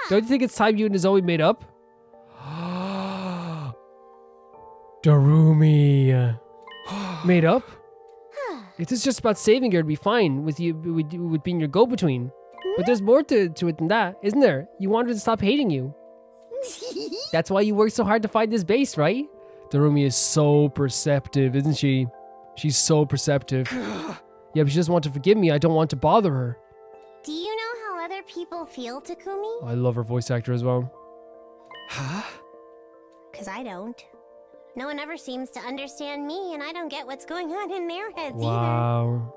Don't you think it's time you and Zoe made up? Darumi. Made up? If it's just about saving her, it'd be fine with you with being your go-between. But there's more to it than that, isn't there? You want her to stop hating you. That's why you worked so hard to find this base, right? Darumi is so perceptive, isn't she? She's so perceptive. Yeah, but she doesn't want to forgive me. I don't want to bother her. Do you know how other people feel, Takumi? I love her voice actor as well. Huh? Because I don't. No one ever seems to understand me, and I don't get what's going on in their heads either. Wow.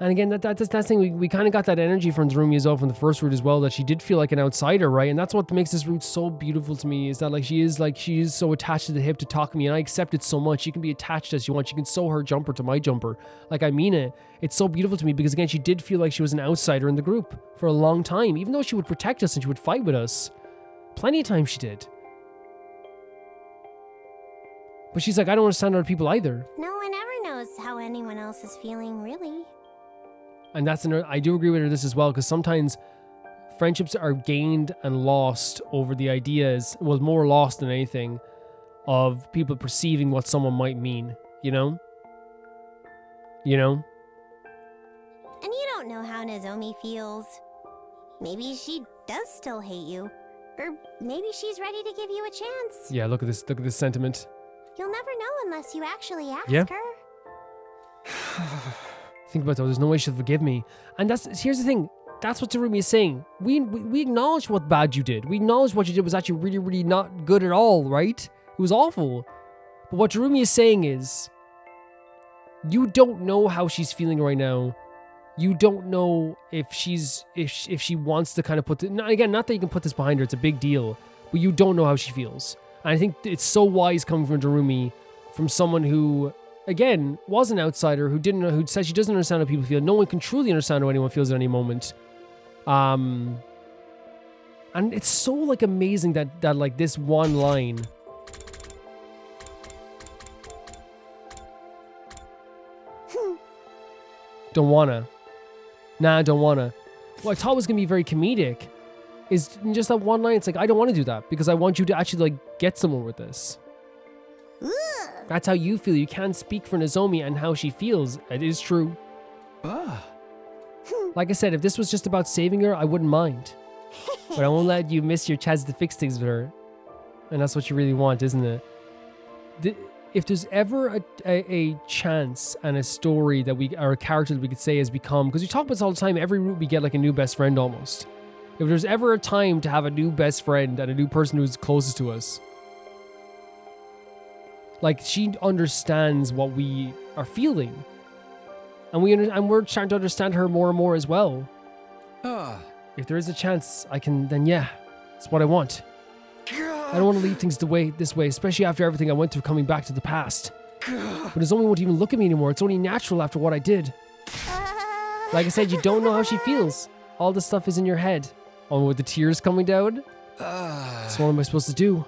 And again, that's the thing. We kind of got that energy from Darumi as well from the first route as well, that she did feel like an outsider, right? And that's what makes this route so beautiful to me, is that she is so attached to the hip to Takumi, and I accept it so much. She can be attached as you want. She can sew her jumper to my jumper. Like, I mean it. It's so beautiful to me because, again, she did feel like she was an outsider in the group for a long time, even though she would protect us and she would fight with us. Plenty of times she did. But she's like, I don't understand other people either. No one ever knows how anyone else is feeling, really. And that's another, I do agree with her this as well, because sometimes friendships are gained and lost over the ideas, well, more lost than anything, of people perceiving what someone might mean, you know? You know? And you don't know how Nozomi feels. Maybe she does still hate you. Or maybe she's ready to give you a chance. Yeah, look at this sentiment. You'll never know unless you actually ask her. Think about that. There's no way she'll forgive me. And here's the thing. That's what Darumi is saying. We acknowledge what bad you did. We acknowledge what you did was actually really, really not good at all, right? It was awful. But what Darumi is saying is, you don't know how she's feeling right now. You don't know if she wants to kind of again, not that you can put this behind her, it's a big deal, but you don't know how she feels. And I think it's so wise coming from Darumi, from someone who, again, was an outsider, who says she doesn't understand how people feel. No one can truly understand how anyone feels at any moment. And it's so like amazing that like this one line. Don't wanna. Nah, don't wanna. What I thought was gonna be very comedic is just that one line. It's like, I don't want to do that because I want you to actually like get somewhere with this. That's how you feel. You can't speak for Nozomi and how she feels. It is true. Like I said, if this was just about saving her, I wouldn't mind. But I won't let you miss your chance to fix things with her. And that's what you really want, isn't it? If there's ever a chance and a story that or a character that we could say has become, because we talk about this all the time, every route we get like a new best friend almost. If there's ever a time to have a new best friend and a new person who's closest to us, like, she understands what we are feeling. And we're trying to understand her more and more as well. If there is a chance, then yeah, it's what I want. I don't want to leave things this way, especially after everything I went through coming back to the past. But Nozomi won't even look at me anymore. It's only natural after what I did. Like I said, you don't know how she feels. All this stuff is in your head. Oh, with the tears coming down? So what am I supposed to do?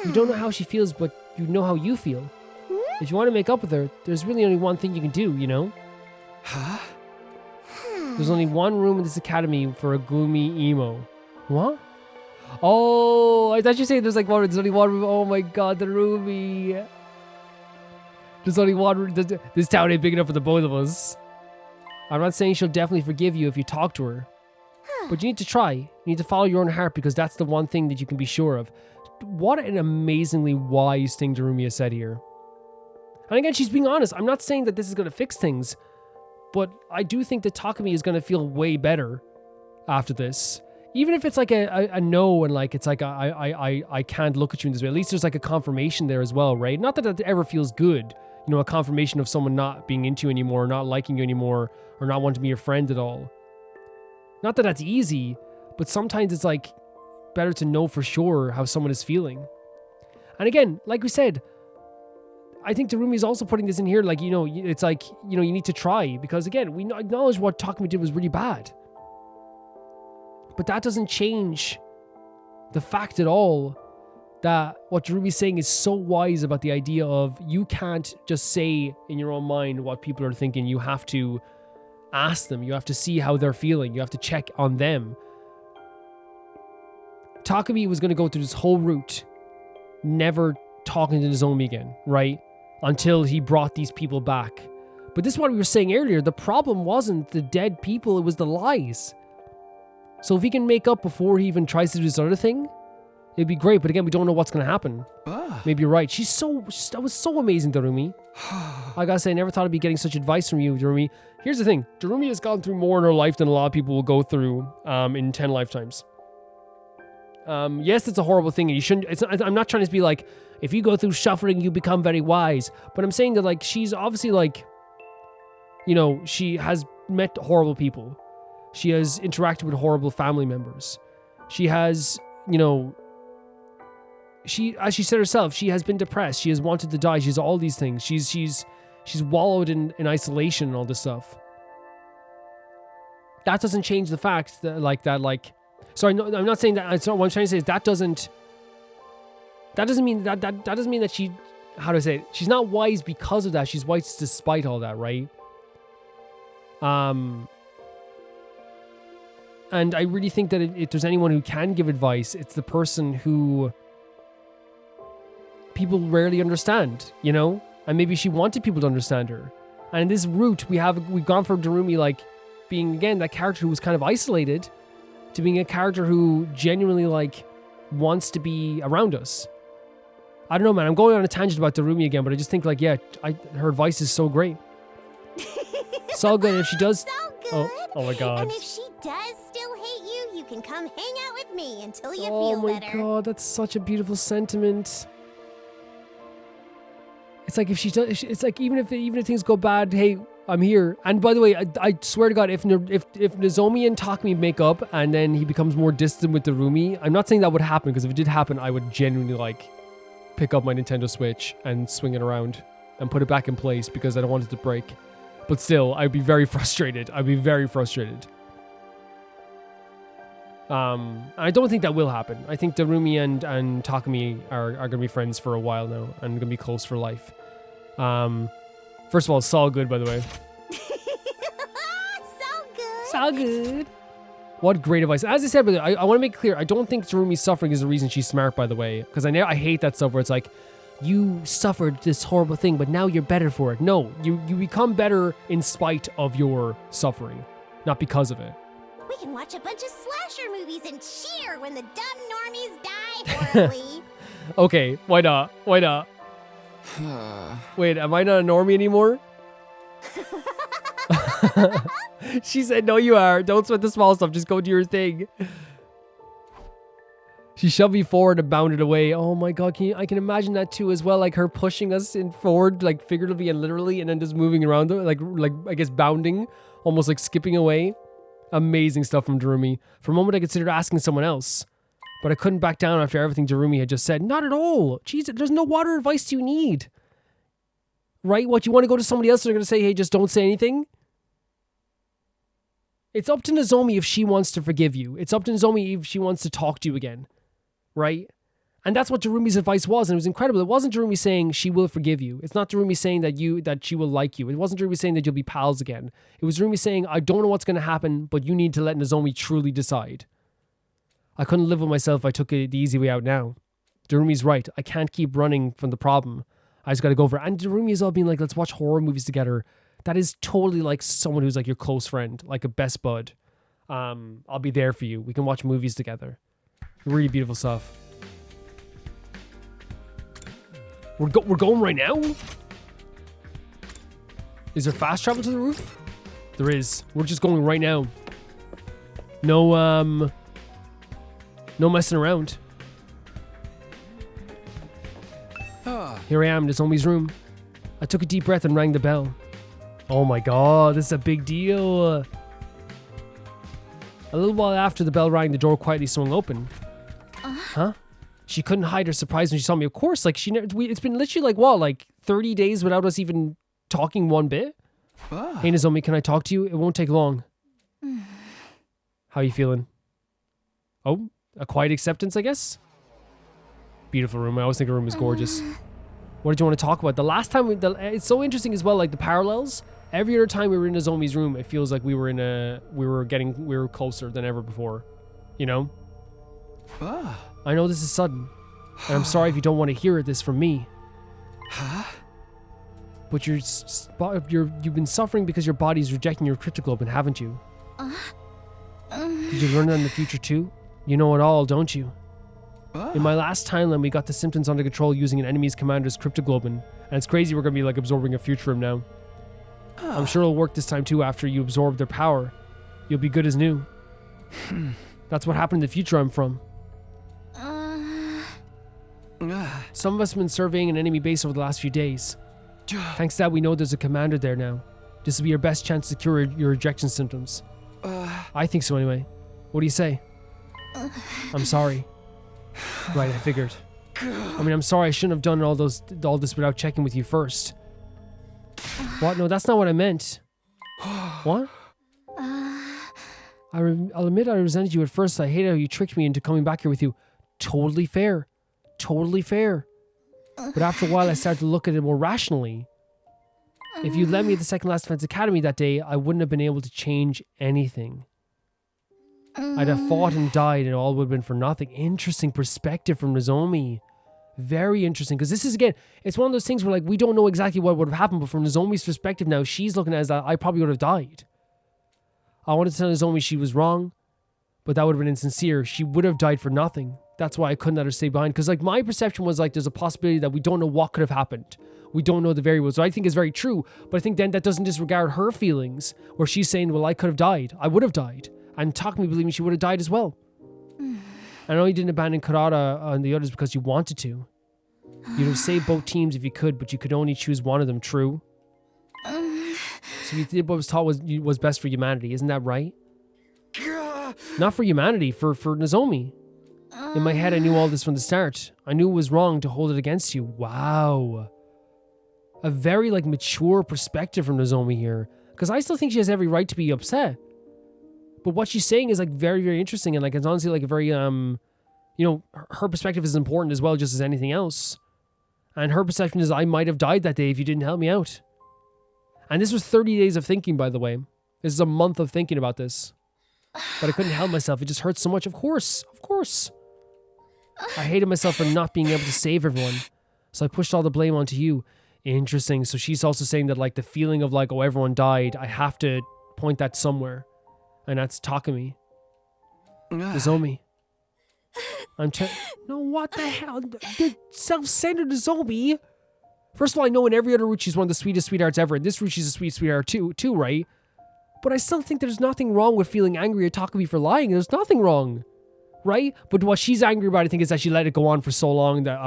You don't know how she feels, but you know how you feel. If you want to make up with her, there's really only one thing you can do, you know? There's only one room in this academy for a gloomy emo. What? Oh, I thought you said there's only one room. Oh my god, the Darumi. There's only one room. This town ain't big enough for the both of us. I'm not saying she'll definitely forgive you if you talk to her. But you need to try. You need to follow your own heart because that's the one thing that you can be sure of. What an amazingly wise thing Darumi has said here. And again, she's being honest. I'm not saying that this is going to fix things, but I do think that Takumi is going to feel way better after this. Even if it's like a no and like it's like I can't look at you in this way. At least there's like a confirmation there as well, right? Not that it ever feels good. you know, a confirmation of someone not being into you anymore, not liking you anymore, or not wanting to be your friend at all. Not that that's easy, but sometimes it's like better to know for sure how someone is feeling. And again, like we said, I think Darumi is also putting this in here, like, you know, it's like, you know, you need to try, because again, we acknowledge what Takumi did was really bad. But that doesn't change the fact at all that what Darumi's saying is so wise about the idea of you can't just say in your own mind what people are thinking. You have to ask them. You have to see how they're feeling. You have to check on them. Takumi was going to go through this whole route, never talking to Nozomi again, right? Until he brought these people back. But this is what we were saying earlier. The problem wasn't the dead people, it was the lies. So if he can make up before he even tries to do this other thing, it'd be great. But again, we don't know what's going to happen. Maybe you're right. That was so amazing, Darumi. I gotta say, I never thought I'd be getting such advice from you, Darumi. Here's the thing. Darumi has gone through more in her life than a lot of people will go through in 10 lifetimes. Yes, it's a horrible thing. And you shouldn't. I'm not trying to be like, if you go through suffering, you become very wise. But I'm saying that, like, she's obviously, like, you know, she has met horrible people. She has interacted with horrible family members. She has, you know, as she said herself, she has been depressed. She has wanted to die. She has all these things. She's wallowed in isolation and all this stuff. That doesn't change the fact that, sorry, no, I'm not saying that. It's not what I'm trying to say is that doesn't mean that she, how do I say it? She's not wise because of that. She's wise despite all that, right? And I really think that if there's anyone who can give advice, it's the person who people rarely understand, you know? And maybe she wanted people to understand her. And in this route, we've gone from Darumi, like, being, again, that character who was kind of isolated to being a character who genuinely, like, wants to be around us. I don't know, man. I'm going on a tangent about Darumi again, but I just think, like, yeah, her advice is so great. So good. If she does... So good. Oh my God. And if she does still hate you, you can come hang out with me until you Oh feel my better. God, that's such a beautiful sentiment. It's like if she does, it's like even if things go bad, hey, I'm here. And by the way, I swear to God, if Nozomi and Takumi make up and then he becomes more distant with Darumi, I'm not saying that would happen, because if it did happen, I would genuinely, like, pick up my Nintendo Switch and swing it around and put it back in place because I don't want it to break. But still, I'd be very frustrated. I don't think that will happen. I think Darumi and Takumi are going to be friends for a while now and going to be close for life. First of all, it's all good, by the way. So good. What great advice. As I said, but I want to make clear, I don't think Darumi's suffering is the reason she's smart, by the way. Because I hate that stuff where it's like, you suffered this horrible thing, but now you're better for it. No, you become better in spite of your suffering, not because of it. We can watch a bunch of slasher movies and cheer when the dumb normies die horribly. Okay, why not? Wait, am I not a normie anymore? She said, no, you are. Don't sweat the small stuff. Just go do your thing. She shoved me forward and bounded away. Oh my God, I can imagine that too as well. Like her pushing us in forward, like figuratively and literally, and then just moving around, like I guess bounding, almost like skipping away. Amazing stuff from Darumi. For a moment, I considered asking someone else, but I couldn't back down after everything Darumi had just said. Not at all. Jeez, there's no water advice you need. Right? What, you want to go to somebody else and they're going to say, hey, just don't say anything? It's up to Nozomi if she wants to forgive you. It's up to Nozomi if she wants to talk to you again. Right? And that's what Darumi's advice was, and it was incredible. It wasn't Darumi saying she will forgive you. It's not Darumi saying that she will like you. It wasn't Darumi saying that you'll be pals again. It was Darumi saying, I don't know what's going to happen, but you need to let Nozomi truly decide. I couldn't live with myself if I took the easy way out now. Darumi's right. I can't keep running from the problem. I just got to go for it. And Darumi is all being like, let's watch horror movies together. That is totally like someone who's like your close friend, like a best bud. I'll be there for you. We can watch movies together. Really beautiful stuff. We're going right now? Is there fast travel to the roof? There is. We're just going right now. No messing around. Here I am in Nozomi's room. I took a deep breath and rang the bell. Oh my god, this is a big deal. A little while after the bell rang, the door quietly swung open. Huh? She couldn't hide her surprise when she saw me. Of course, like it's been literally like what, like 30 days without us even talking one bit. Hey Nozomi, can I talk to you? It won't take long. How are you feeling? Oh, a quiet acceptance, I guess. Beautiful room. I always think a room is gorgeous. What did you want to talk about? The last time it's so interesting as well, like the parallels. Every other time we were in Nozomi's room, it feels like we were closer than ever before. You know? I know this is sudden, and I'm sorry if you don't want to hear this from me. But you've been suffering because your body is rejecting your cryptoglobin, haven't you? Did you learn that in the future too? You know it all, don't you? In my last timeline, we got the symptoms under control using an enemy's commander's cryptoglobin, and it's crazy we're gonna be like absorbing a future now. I'm sure it'll work this time too after you absorb their power. You'll be good as new. That's what happened in the future I'm from. Some of us have been surveying an enemy base over the last few days. Thanks to that, we know there's a commander there now. This will be your best chance to cure your rejection symptoms. I think so anyway. What do you say? I'm sorry. Right, I figured. I mean, I'm sorry I shouldn't have done all this without checking with you first. What? No, that's not what I meant. What? I'll admit I resented you at first. I hated how you tricked me into coming back here with you. Totally fair. Totally fair. But after a while, I started to look at it more rationally. If you let me at the Second Last Defense Academy that day, I wouldn't have been able to change anything. I'd have fought and died, and it all would have been for nothing. Interesting perspective from Nozomi. Very interesting, because this is, again, it's one of those things where, like, we don't know exactly what would have happened, but from Nozomi's perspective now, she's looking at it as that I probably would have died. I wanted to tell Nozomi she was wrong, but that would have been insincere. She would have died for nothing. That's why I couldn't let her stay behind, because, like, my perception was, like, there's a possibility that we don't know what could have happened. We don't know the variables, so I think is very true, but I think then that doesn't disregard her feelings, where she's saying, well, I could have died. I would have died. And Takumi believing she would have died as well. I know you didn't abandon Karada and the others because you wanted to. You'd have saved both teams if you could, but you could only choose one of them, true? So you did what was taught was best for humanity, isn't that right? Not for humanity, for Nozomi. In my head, I knew all this from the start. I knew it was wrong to hold it against you. Wow. A very, like, mature perspective from Nozomi here. Because I still think she has every right to be upset. But what she's saying is, like, very, very interesting. And, like, it's honestly, like, a very, you know, her perspective is important as well, just as anything else. And her perception is, I might have died that day if you didn't help me out. And this was 30 days of thinking, by the way. This is a month of thinking about this. But I couldn't help myself. It just hurts so much. Of course. Of course. I hated myself for not being able to save everyone. So I pushed all the blame onto you. Interesting. So she's also saying that, like, the feeling of, like, oh, everyone died, I have to point that somewhere. And that's Takumi. Nozomi. No, what the hell? The self-centered Nozomi. First of all, I know in every other route she's one of the sweetest sweethearts ever. In this route, she's a sweet sweetheart too, right? But I still think there's nothing wrong with feeling angry at Takumi for lying. There's nothing wrong, right? But what she's angry about, I think, is that she let it go on for so long that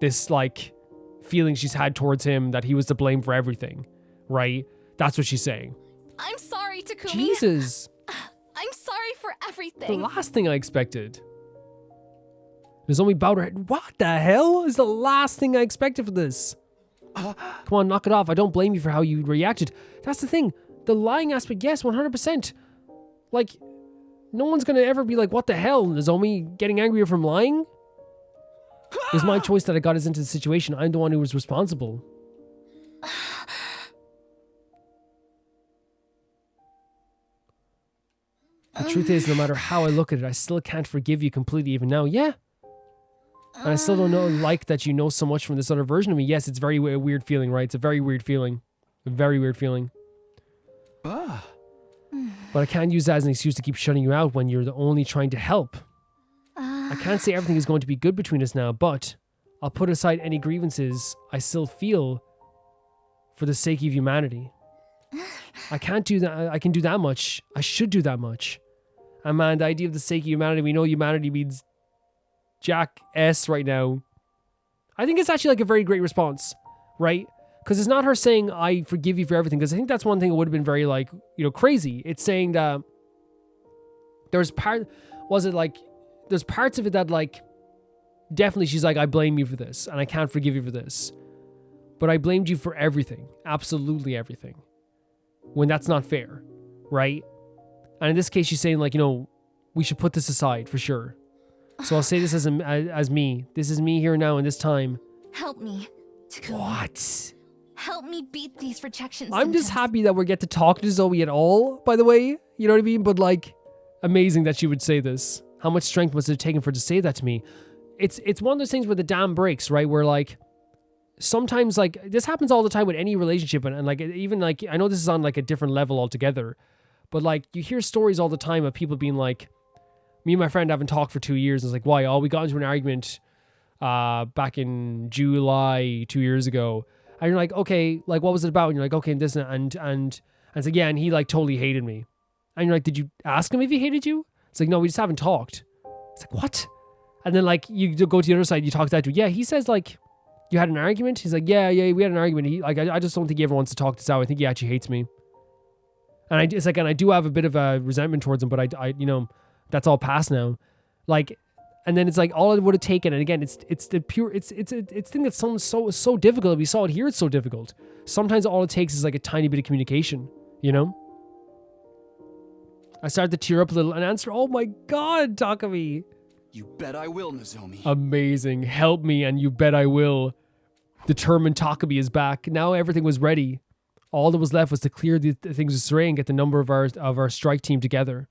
this, like, feeling she's had towards him that he was to blame for everything, right? That's what she's saying. I'm sorry, Takumi. Jesus. I'm sorry for everything. The last thing I expected. Nozomi bowed her head. What the hell is the last thing I expected for this? Come on, knock it off. I don't blame you for how you reacted. That's the thing. The lying aspect, yes, 100%. Like, no one's gonna ever be like, what the hell, Nozomi getting angrier from lying? It was my choice that I got us into the situation. I'm the one who was responsible. The truth is, no matter how I look at it, I still can't forgive you completely even now. Yeah. And I still don't like that you know so much from this other version of me. Yes, it's very a weird feeling, right? It's a very weird feeling. A very weird feeling. But I can't use that as an excuse to keep shutting you out when you're the only trying to help. I can't say everything is going to be good between us now, but I'll put aside any grievances I still feel for the sake of humanity. I can't do that. I can do that much. I should do that much. And man, the idea of the sake of humanity, we know humanity means Jack S right now. I think it's actually like a very great response. right? Because it's not her saying, I forgive you for everything. Because I think that's one thing that would have been very, like, you know, crazy. It's saying that there's parts of it that, like, definitely she's like, I blame you for this. And I can't forgive you for this. But I blamed you for everything. Absolutely everything. When that's not fair, right? And in this case, she's saying, like, you know, we should put this aside for sure. So I'll say this as me. This is me here now in this time. Help me, Takumi. What? Help me beat these rejection I'm symptoms. just happy that we get to talk to Zoe at all, by the way. You know what I mean? But, like, amazing that she would say this. How much strength must it have taken for her to say that to me? It's one of those things where the dam breaks, right? Where, like, sometimes, like, this happens all the time with any relationship. And like, even, like, I know this is on, like, a different level altogether. But, like, you hear stories all the time of people being like, me and my friend haven't talked for 2 years. And it's like, why? Oh, we got into an argument back in July 2 years ago. And you're like, okay, like, what was it about? And you're like, okay, and this and it's like, yeah, and he, like, totally hated me. And you're like, did you ask him if he hated you? It's like, no, we just haven't talked. It's like, what? And then, like, you go to the other side, you talk to that dude. Yeah, he says, like, you had an argument? He's like, yeah, we had an argument. He, like, I just don't think he ever wants to talk this out. I think he actually hates me. And it's like, and I do have a bit of a resentment towards him, but I you know, that's all past now. Like, and then it's like all it would have taken, and again, it's the pure, it's thing that's so difficult. We saw it here. It's so difficult. Sometimes all it takes is like a tiny bit of communication. You know. I started to tear up a little and answer. Oh my God, Takumi. You bet I will, Nozomi. Amazing. Help me, and you bet I will. Determined Takumi is back. Now everything was ready. All that was left was to clear the things with Saray and get the number of our strike team together.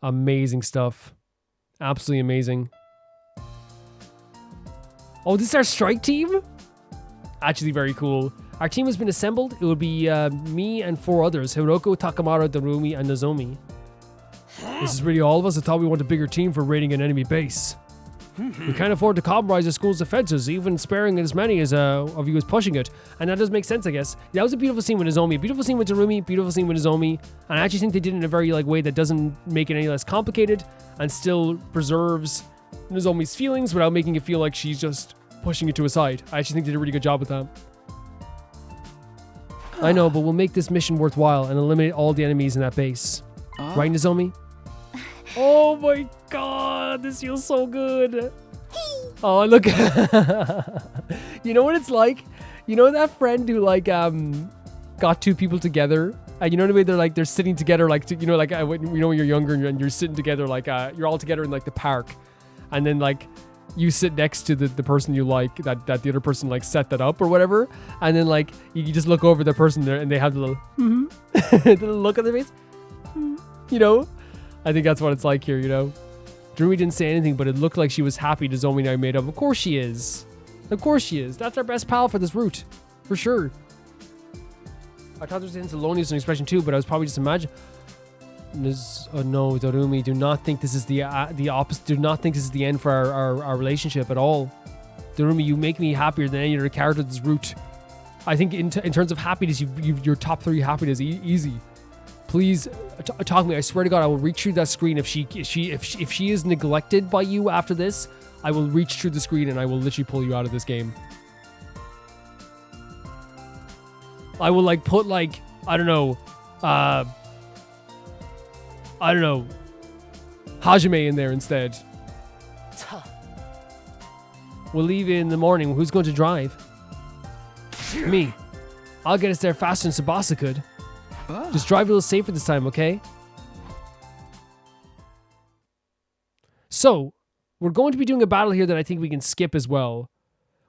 Amazing stuff. Absolutely amazing. Oh, this is our strike team? Actually very cool. Our team has been assembled. It would be me and 4 others. Hiroko, Takamaro, Darumi, and Nozomi. This is really all of us. I thought we want a bigger team for raiding an enemy base. We can't afford to compromise the school's defenses, even sparing as many as of you as pushing it. And that does make sense, I guess. That was a beautiful scene with Nozomi, a beautiful scene with Darumi, beautiful scene with Nozomi. And I actually think they did it in a very, like, way that doesn't make it any less complicated and still preserves Nozomi's feelings without making it feel like she's just pushing it to a side. I actually think they did a really good job with that. I know, but we'll make this mission worthwhile and eliminate all the enemies in that base. Right, Nozomi? Oh my God, this feels so good. Oh, look. You know what it's like? You know that friend who, like, got 2 people together? And you know the way they're sitting together, like, you know, like, when you're younger and you're sitting together, like, you're all together in, like, the park. And then, like, you sit next to the person you like, that the other person, like, set that up or whatever. And then, like, you just look over the person there and they have the little, the little look on their face. You know? I think that's what it's like here, you know? Darumi didn't say anything, but it looked like she was happy Nozomi and I made up. Of course she is. Of course she is. That's our best pal for this route. For sure. I thought there was hints of loneliness in expression too, but I was probably just imagining. Oh no, Darumi, do not think this is the opposite. Do not think this is the end for our relationship at all. Darumi, you make me happier than any other character in this route. I think in terms of happiness, your top 3 happiness easy. Please talk to me. I swear to God, I will reach through that screen if she is neglected by you after this. I will reach through the screen and I will literally pull you out of this game. I will, like, put, like, I don't know, Hajime in there instead. We'll leave in the morning. Who's going to drive? Me. I'll get us there faster than Tsubasa could. Just drive a little safer this time, okay? So, we're going to be doing a battle here that I think we can skip as well.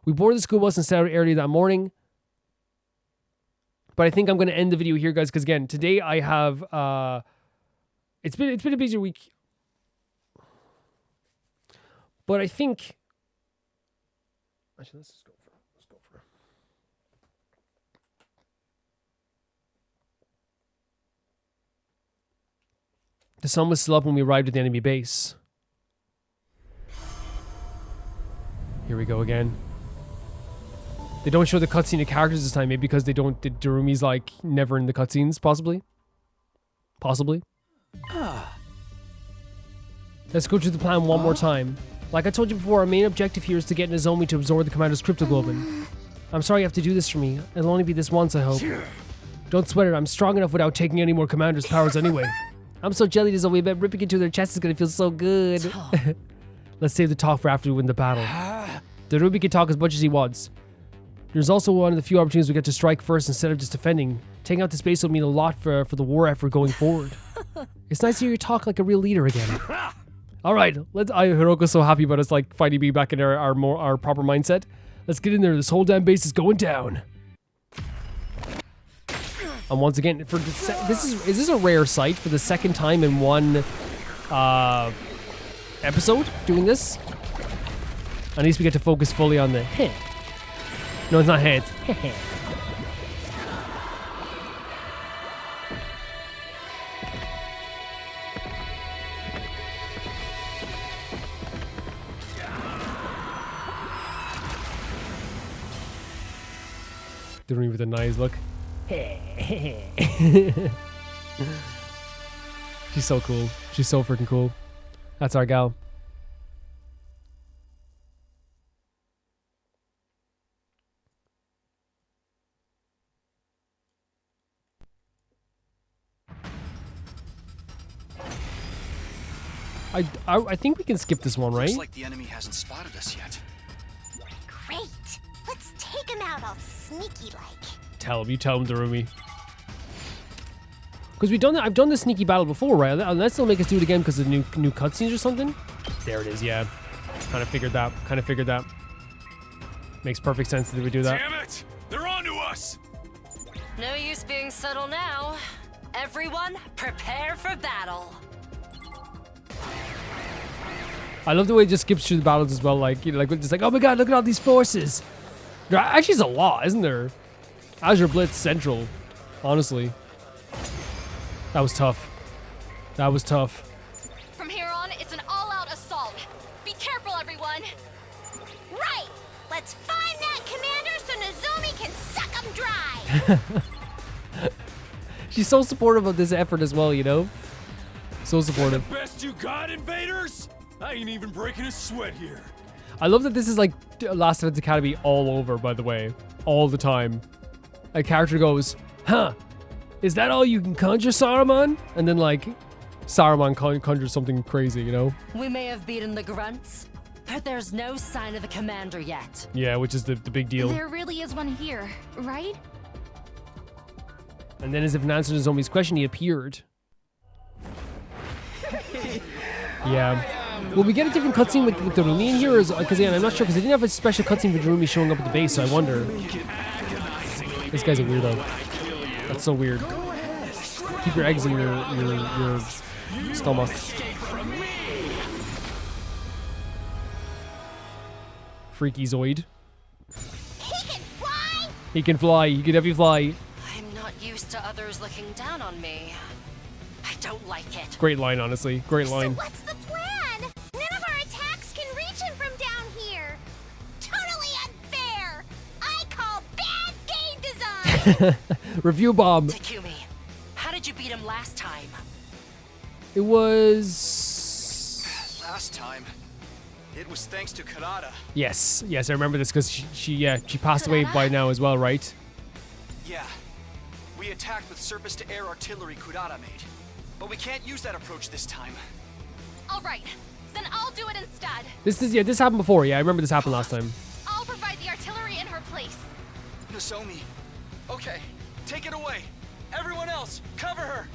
We boarded the school bus and set out early that morning. But I think I'm going to end the video here, guys, because again, today I have it's been a busy week. But I think actually let's go for The sun was still up when we arrived at the enemy base. Here we go again. They don't show the cutscene of characters this time, maybe because Darumi's, like, never in the cutscenes, possibly. Let's go through the plan one more time. Like I told you before, our main objective here is to get Nozomi to absorb the commander's cryptoglobin. I'm sorry you have to do this for me. It'll only be this once, I hope. Don't sweat it. I'm strong enough without taking any more commander's powers anyway. I'm so jelly Nozomi. I bet ripping into their chest is gonna feel so good. Let's save the talk for after we win the battle. Darumi can talk as much as he wants. There's also one of the few opportunities we get to strike first instead of just defending. Taking out the space will mean a lot for the war effort going forward. It's nice to hear you talk like a real leader again. All right, Hiroko's so happy about us like finally being back in our proper mindset. Let's get in there. This whole damn base is going down. And once again, for is this a rare sight for the second time in one episode doing this? At least we get to focus fully on the heh. No, it's not head. It's heh. Darumi with a nice look. She's so cool. She's so freaking cool. That's our gal. I think we can skip this one, right? Looks like the enemy hasn't spotted us yet. Great. Let's take him out all sneaky-like. Tell him. You tell him, Darumi. Because I've done this sneaky battle before, right? Unless they'll make us do it again because of new cutscenes or something. There it is, yeah. Kind of figured that. Makes perfect sense that they would do that. Damn it! They're onto us! No use being subtle now. Everyone, prepare for battle. I love the way it just skips through the battles as well. Like, you know, like just like, oh my god, look at all these forces. There actually is a lot, isn't there? Azure Blitz Central, honestly. That was tough. From here on, it's an all-out assault. Be careful, everyone. Right. Let's find that commander so Nozomi can suck him dry. She's so supportive of this effort as well, you know? So supportive. The best you got, invaders? I ain't even breaking a sweat here. I love that this is like Last Defense Academy all over, by the way. All the time. A character goes, huh, is that all you can conjure, Saruman? And then like, Saruman conjures something crazy, you know? We may have beaten the grunts, but there's no sign of the commander yet. Yeah, which is the big deal. There really is one here, right? And then as if in answer to Nozomi's question, he appeared. Yeah. Will we get a different cutscene with Darumi in here? Because yeah, I'm not sure, because they didn't have a special cutscene for Darumi showing up at the base, so I wonder. This guy's a weirdo. That's so weird. Keep your eggs in your stomach. Freaky Zoid. He can fly! He can fly. He can definitely fly. I'm not used to others looking down on me. I don't like it. Great line, honestly. Great line. So what's the plan? None of our attacks can reach him from down here. Totally unfair. I call bad game design. Review bomb. Takumi, how did you beat him last time? It was... Last time, it was thanks to Karada. Yes, I remember this because she passed away by now as well, right? Yeah. We attacked with surface-to-air artillery Kurata made. But we can't use that approach this time. All right, then I'll do it instead. This happened before. Yeah, I remember this happened last time. I'll provide the artillery in her place. Nozomi. Okay, take it away. Everyone else, cover her.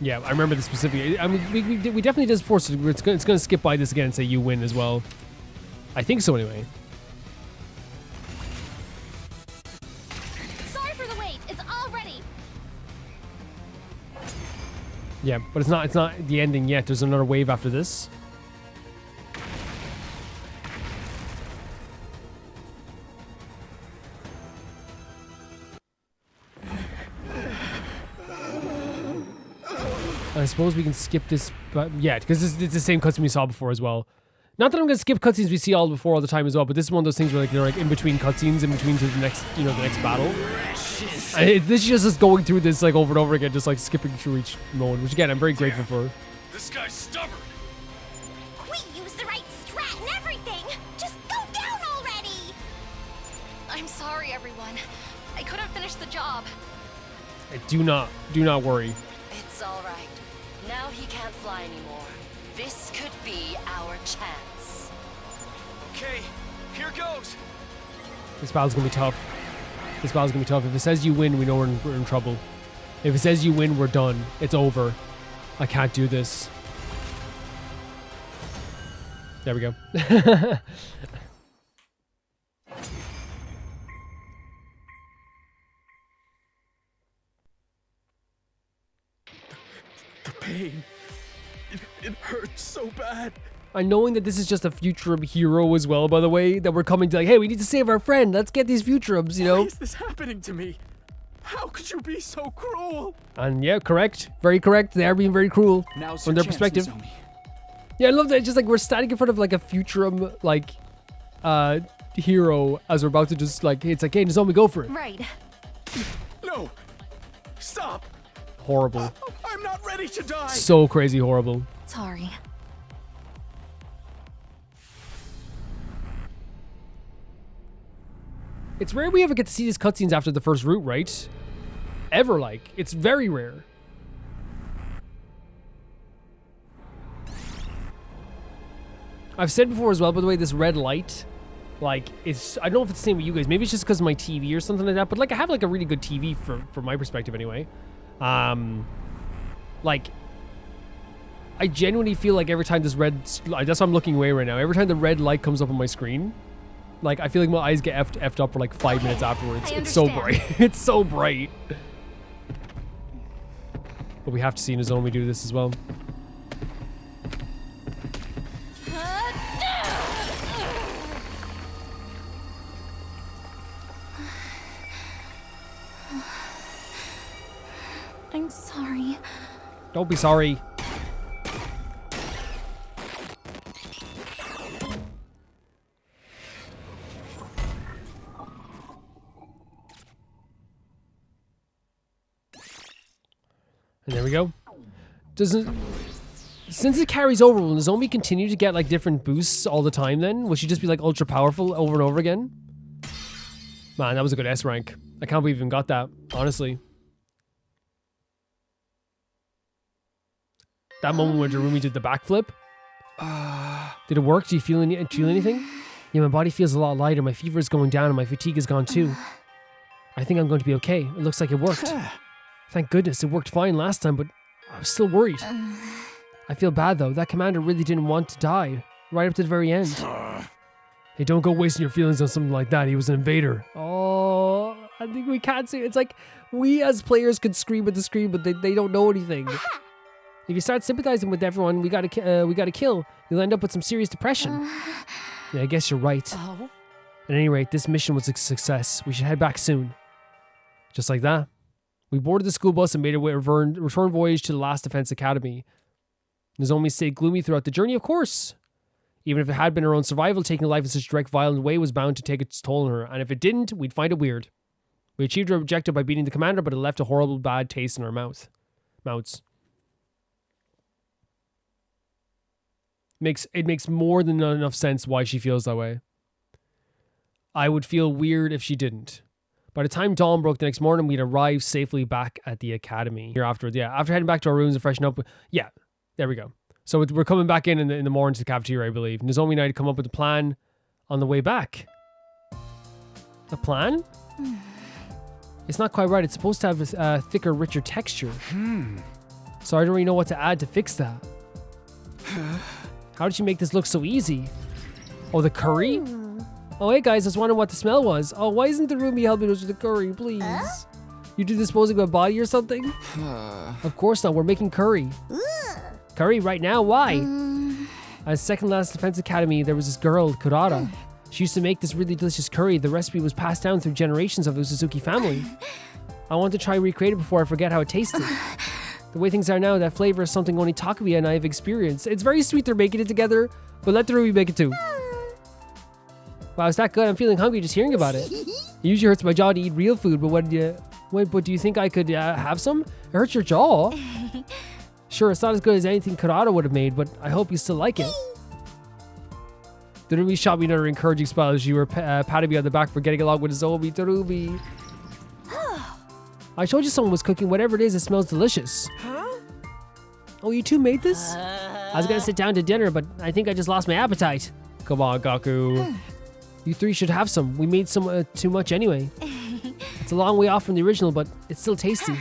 Yeah, I remember this specifically. I mean, we definitely did this before, so it's going to skip by this again and say you win as well. I think so anyway. Sorry for the wait. It's all ready. Yeah, but it's not the ending yet. There's another wave after this. I suppose we can skip this, but yeah, because it's the same cutscene we saw before as well. Not that I'm gonna skip cutscenes we see all before all the time as well, but this is one of those things where like they're like in between cutscenes, in between to the next, the next battle. This is just going through this like over and over again, just like skipping through each mode, which again I'm very grateful for. This guy's stubborn. We used the right strat and everything. I'm sorry, everyone. I couldn't finish the job. Do not worry. It's all right. Now he can't fly anymore. This could be our chance. Okay, here goes. This battle's gonna be tough. This battle's gonna be tough. If it says you win, we know we're in trouble. If it says you win, we're done. It's over. I can't do this. There we go. The pain. It hurts so bad. And knowing that this is just a Futurum hero as well, by the way, that we're coming to like, hey, we need to save our friend. Let's get these Futurums, you know? Why is this happening to me? How could you be so cruel? And yeah, correct. Very correct. They are being very cruel Now's from your their chance, perspective. Nozomi. Yeah, I love that. It's just like we're standing in front of like a Futurum, like, hero as we're about to just like, it's like, hey, Nozomi, go for it. Right. No! Stop! Horrible. I'm not ready to die! So crazy horrible. Sorry. It's rare we ever get to see these cutscenes after the first route, right? Ever, like. It's very rare. I've said before as well, by the way, this red light, like, it's, I don't know if it's the same with you guys. Maybe it's just because of my TV or something like that, but like, I have like a really good TV from my perspective anyway. Like, I genuinely feel like every time this red, that's why I'm looking away right now. Every time the red light comes up on my screen, like, I feel like my eyes get effed up for like 5 minutes afterwards. It's so bright. It's so bright. But we have to see Nozomi do this as well. I'm sorry. Don't be sorry. And there we go. Since it carries over, will Nozomi continue to get like different boosts all the time then? Will she just be like ultra powerful over and over again? Man, that was a good S rank. I can't believe we even got that, honestly. That moment where Darumi did the backflip. Did it work? Do you feel anything? Yeah, my body feels a lot lighter. My fever is going down and my fatigue is gone too. I think I'm going to be okay. It looks like it worked. Thank goodness, it worked fine last time, but I was still worried. I feel bad though. That commander really didn't want to die. Right up to the very end. Hey, don't go wasting your feelings on something like that. He was an invader. Oh, I think we can't say it. It's like we as players could scream at the screen, but they don't know anything. If you start sympathizing with everyone we gotta kill, you'll end up with some serious depression. Yeah, I guess you're right. At any rate, this mission was a success. We should head back soon. Just like that. We boarded the school bus and made a return voyage to the last defense academy. Nozomi stayed gloomy throughout the journey, of course. Even if it had been her own survival, taking life in such a direct, violent way was bound to take its toll on her. And if it didn't, we'd find it weird. We achieved our objective by beating the commander, but it left a horrible, bad taste in our mouths. It makes more than enough sense why she feels that way. I would feel weird if she didn't. By the time dawn broke the next morning, we'd arrived safely back at the academy. Here afterwards, yeah. After heading back to our rooms and freshen up, yeah, there we go. So we're coming back in the morning to the cafeteria, I believe. Nozomi and I had to come up with a plan on the way back. A plan? It's not quite right. It's supposed to have a thicker, richer texture. So I don't really know what to add to fix that. How did you make this look so easy? Oh, the curry? Oh, hey guys, I was wondering what the smell was. Oh, why isn't Darumi helping us with the curry, please? You do disposing of a body or something? Of course not, we're making curry. Curry right now, why? At second last defense academy, there was this girl, Kurata. She used to make this really delicious curry. The recipe was passed down through generations of the Suzuki family. I want to try and recreate it before I forget how it tasted. The way things are now, that flavor is something only Takuya and I have experienced. It's very sweet they're making it together, but let Darumi make it too. Wow, it's that good. I'm feeling hungry just hearing about it. It usually hurts my jaw to eat real food, but but do you think I could have some? It hurts your jaw. Sure, it's not as good as anything Kurata would have made, but I hope you still like it. Darumi shot me another encouraging spell as you were patting me on the back for getting along with Zombie. Darumi. I told you someone was cooking whatever it is. It smells delicious. Huh? Oh, you two made this? I was gonna sit down to dinner, but I think I just lost my appetite. Come on, Gaku. You three should have some. We made some too much anyway. It's a long way off from the original, but it's still tasty.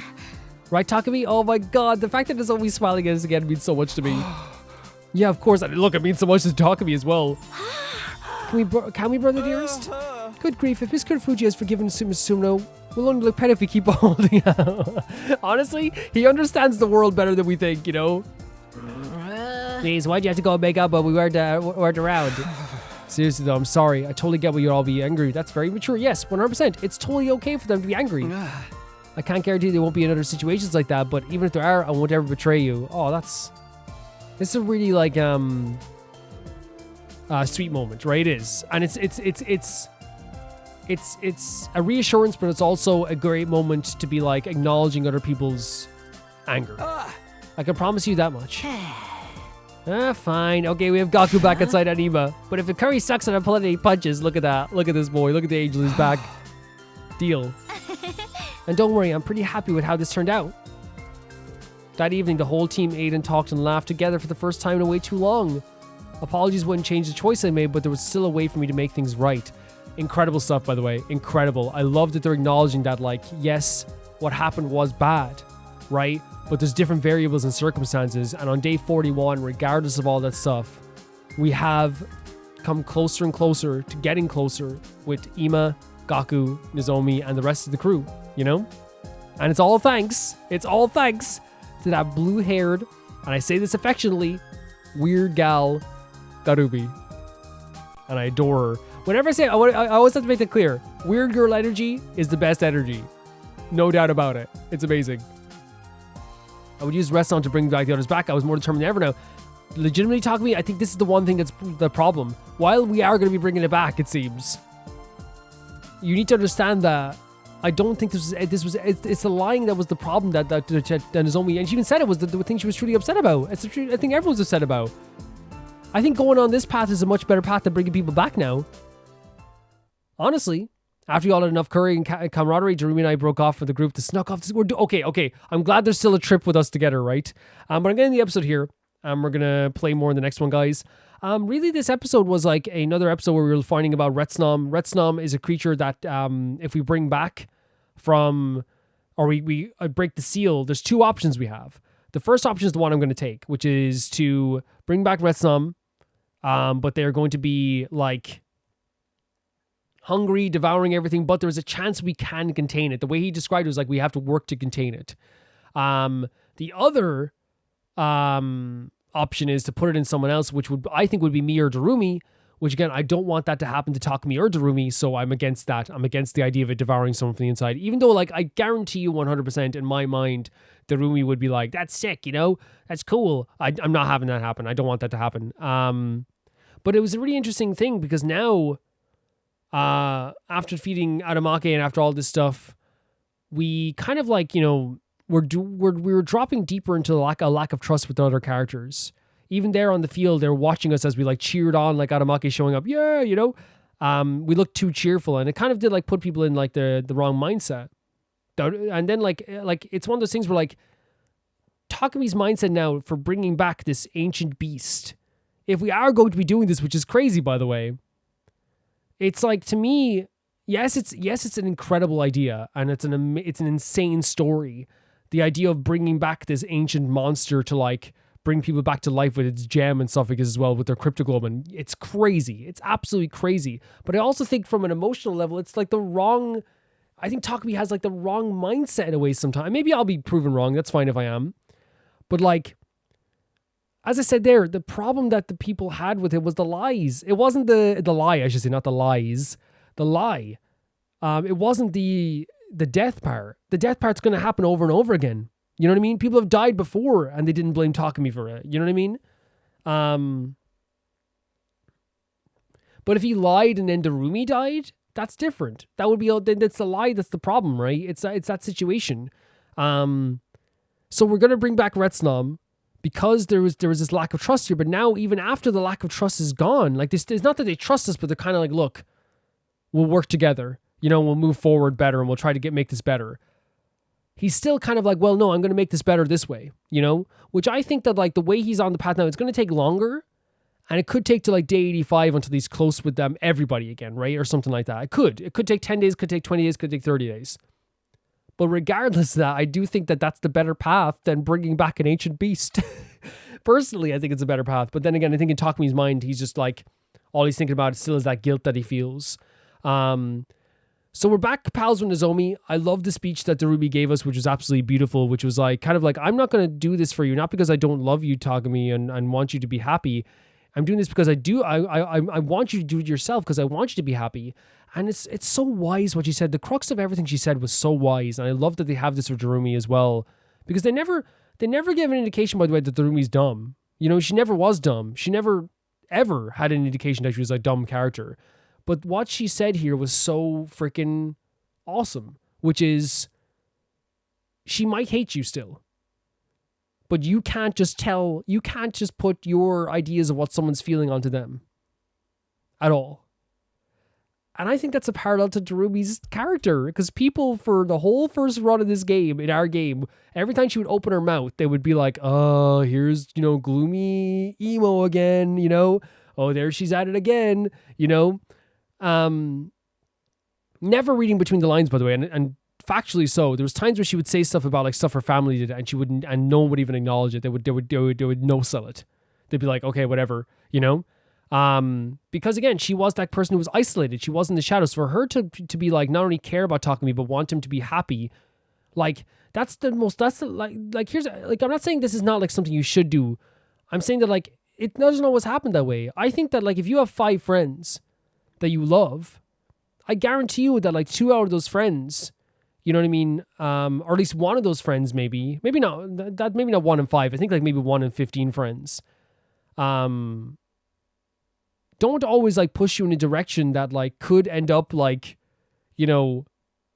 Right, Takumi? Oh my god, the fact that it's always smiling at us again means so much to me. Yeah, of course. Look, it means so much to Takumi as well. Can we, brother dearest? Good grief, if Miss Kurofuji has forgiven Suno, we'll only look pet if we keep holding out. Honestly, he understands the world better than we think, you know? Please, why'd you have to go and make up, but we weren't around? Seriously though, I'm sorry. I totally get why you'd all be angry. That's very mature. Yes, 100%. It's totally okay for them to be angry. I can't guarantee there won't be in other situations like that, but even if there are, I won't ever betray you. Oh, this is a really like sweet moment, right? It is. And it's a reassurance, but it's also a great moment to be like acknowledging other people's anger. I can promise you that much. Fine. Okay, we have Gaku back inside Anima. But if the curry sucks and I'm pulling any punches, look at that. Look at this boy. Look at the angel who's back. Deal. And don't worry, I'm pretty happy with how this turned out. That evening, the whole team ate and talked and laughed together for the first time in a way too long. Apologies wouldn't change the choice I made, but there was still a way for me to make things right. Incredible stuff, by the way. Incredible. I love that they're acknowledging that, like, yes, what happened was bad, right? But there's different variables and circumstances. And on day 41, regardless of all that stuff, we have come closer and closer to getting closer with Ima, Gaku, Nozomi, and the rest of the crew, you know? And it's all thanks to that blue-haired, and I say this affectionately, weird gal, Darumi. And I adore her. Whenever I say, I always have to make that clear. Weird girl energy is the best energy. No doubt about it. It's amazing. I would use Reston to bring back the others back. I was more determined than ever now. Legitimately talking to me, I think this is the one thing that's the problem. While we are going to be bringing it back, it seems, you need to understand that I don't think it's the lying that was the problem that Nozomi, and she even said it was the thing she was truly upset about. It's the truth I think everyone's upset about. I think going on this path is a much better path than bringing people back now. Honestly, after you all had enough curry and camaraderie, Darumi and I broke off from the group to snuck off. Okay. I'm glad there's still a trip with us together, right? But I'm getting the episode here. We're going to play more in the next one, guys. Really, this episode was like another episode where we were finding about Retsnom. Retsnom is a creature that if we bring back from, or we break the seal, there's two options we have. The first option is the one I'm going to take, which is to bring back Retsnom, but they're going to be like hungry, devouring everything, but there's a chance we can contain it. The way he described it was like we have to work to contain it. The other option is to put it in someone else, which I think would be me or Darumi, which again, I don't want that to happen to Takumi or Darumi, so I'm against that. I'm against the idea of it devouring someone from the inside, even though like I guarantee you 100% in my mind, Darumi would be like, that's sick, you know, that's cool. I'm not having that happen. I don't want that to happen. But it was a really interesting thing because now, after feeding Aramake and after all this stuff, we kind of like, you know, we were dropping deeper into a lack of trust with the other characters. Even there on the field, they're watching us as we like cheered on, like Aramake showing up. Yeah, you know, we looked too cheerful, and it kind of did like put people in like the wrong mindset. And then like it's one of those things where like Takumi's mindset now for bringing back this ancient beast. If we are going to be doing this, which is crazy, by the way, it's like, to me, yes, it's an incredible idea, and it's an insane story. The idea of bringing back this ancient monster to like bring people back to life with its gem and stuff like this as well with their cryptoglobin. It's crazy. It's absolutely crazy. But I also think from an emotional level, it's like I think Takumi has like the wrong mindset in a way sometimes. Maybe I'll be proven wrong. That's fine if I am. But like, as I said there, the problem that the people had with it was the lies. It wasn't the lie, I should say, not the lies. The lie. It wasn't the death part. The death part's going to happen over and over again. You know what I mean? People have died before and they didn't blame Takumi for it. You know what I mean? But if he lied and then Darumi died, that's different. That would be, that's the lie that's the problem, right? It's that situation. So we're going to bring back Retsnom, because there was this lack of trust here. But now, even after the lack of trust is gone, like this, it's not that they trust us, but they're kind of like, look, we'll work together. You know, we'll move forward better and we'll try to make this better. He's still kind of like, well, no, I'm going to make this better this way, you know, which I think that like the way he's on the path now, it's going to take longer, and it could take to like day 85 until he's close with them, everybody again, right? Or something like that. It could take 10 days, could take 20 days, could take 30 days. But regardless of that, I do think that that's the better path than bringing back an ancient beast. Personally, I think it's a better path. But then again, I think in Takumi's mind, he's just like, all he's thinking about still is that guilt that he feels. So we're back pals with Nozomi. I love the speech that Darumi gave us, which was absolutely beautiful, which was like, kind of like, I'm not going to do this for you, not because I don't love you, Takumi, and want you to be happy. I'm doing this because I want you to do it yourself, because I want you to be happy. And it's so wise what she said. The crux of everything she said was so wise. And I love that they have this for Darumi as well, because they never gave an indication, by the way, that Darumi's dumb. You know, she never was dumb. She never ever had an indication that she was a dumb character. But what she said here was so freaking awesome, which is, she might hate you still, but you can't just put your ideas of what someone's feeling onto them at all. And I think that's a parallel to Darumi's character, because people for the whole first run of this game, in our game, every time she would open her mouth, they would be like, oh, here's, you know, gloomy emo again, you know, oh, there she's at it again, you know. Never reading between the lines, by the way, and factually so. There was times where she would say stuff about like stuff her family did, and she wouldn't, and no one would even acknowledge it. They would no sell it. They'd be like, okay, whatever, you know. Because again, she was that person who was isolated. She was in the shadows. For her to be like, not only care about Takumi, but want him to be happy, like here's like, I'm not saying this is not like something you should do. I'm saying that like, it doesn't always happen that way. I think that like, if you have 5 friends that you love, I guarantee you that like 2 out of those friends, you know what I mean? Or at least one of those friends, maybe not 1 in 5. I think like maybe 1 in 15 friends, don't always like push you in a direction that like could end up like, you know,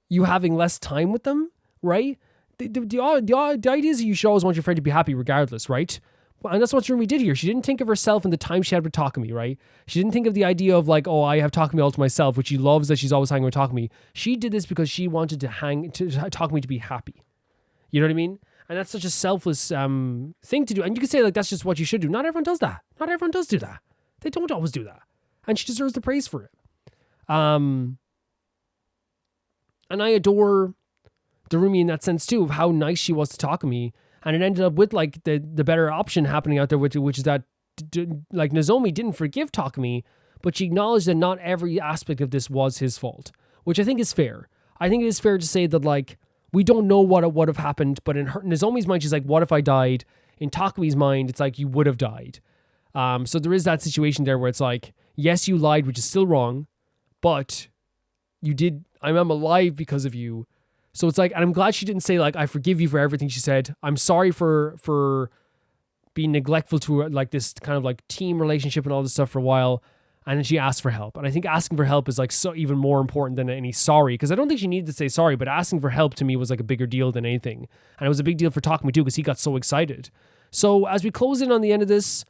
you having less time with them, right? The idea is you should always want your friend to be happy regardless, right? And that's what Darumi did here. She didn't think of herself in the time she had with Takumi, right? She didn't think of the idea of like, oh, I have Takumi all to myself, which she loves that she's always hanging with Takumi. She did this because she wanted to Takumi to be happy. You know what I mean? And that's such a selfless thing to do. And you can say like, that's just what you should do. Not everyone does that. Not everyone does do that. They don't always do that. And she deserves the praise for it. And I adore Darumi in that sense too, of how nice she was to Takumi. And it ended up with like the better option happening out there, which is that like Nozomi didn't forgive Takumi, but she acknowledged that not every aspect of this was his fault, which I think is fair. I think it is fair to say that like, we don't know what would have happened, but in Nozomi's mind, she's like, what if I died? In Takumi's mind, it's like, you would have died. So there is that situation there where it's like, yes, you lied, which is still wrong, but you did, I'm alive because of you. So it's like, and I'm glad she didn't say like, I forgive you for everything. She said, I'm sorry for being neglectful to like this kind of like team relationship and all this stuff for a while. And then she asked for help. And I think asking for help is like so even more important than any sorry. Because I don't think she needed to say sorry, but asking for help to me was like a bigger deal than anything. And it was a big deal for Takumi too, because he got so excited. So as we close in on the end of this,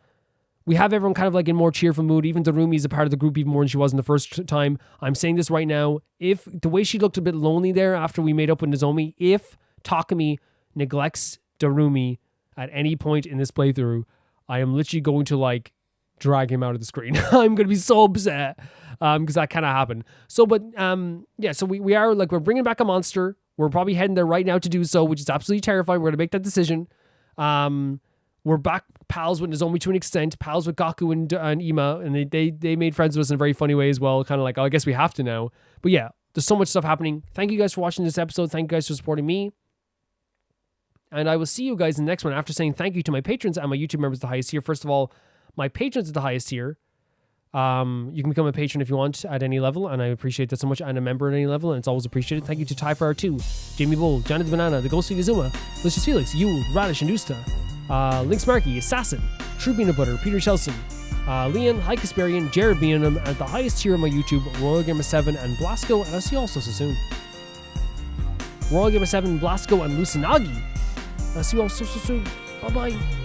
we have everyone kind of like in more cheerful mood. Even Darumi is a part of the group even more than she was in the first time. I'm saying this right now. If the way she looked a bit lonely there after we made up with Nozomi, if Takumi neglects Darumi at any point in this playthrough, I am literally going to like drag him out of the screen. I'm going to be so upset because that kind of happened. So, but yeah, so we are like, we're bringing back a monster. We're probably heading there right now to do so, which is absolutely terrifying. We're going to make that decision. We're back pals with Nozomi to an extent, pals with Gaku and Ima, and they made friends with us in a very funny way as well. Kind of like, oh, I guess we have to now. But yeah, there's so much stuff happening. Thank you guys for watching this episode. Thank you guys for supporting me. And I will see you guys in the next one after saying thank you to my patrons and my YouTube members, the highest tier. First of all, my patrons at the highest tier. You can become a patron if you want at any level, and I appreciate that so much. And a member at any level, and it's always appreciated. Thank you to Ty Fire 2, Jamie Bull, Johnny the Banana, The Ghost of Izuma, Lucius Felix, Yule, Radish and Usta, Lynx Markey, Assassin, True Peanut Butter, Peter Shelson, Leon, Hike Asperian, Jared Beanham, and at the highest tier on my YouTube, Royal Gamer 7 and Blasco, and I'll see you all so soon. Royal Gamer 7, Blasco, and Lucinagi. I'll see you all so soon. Bye bye.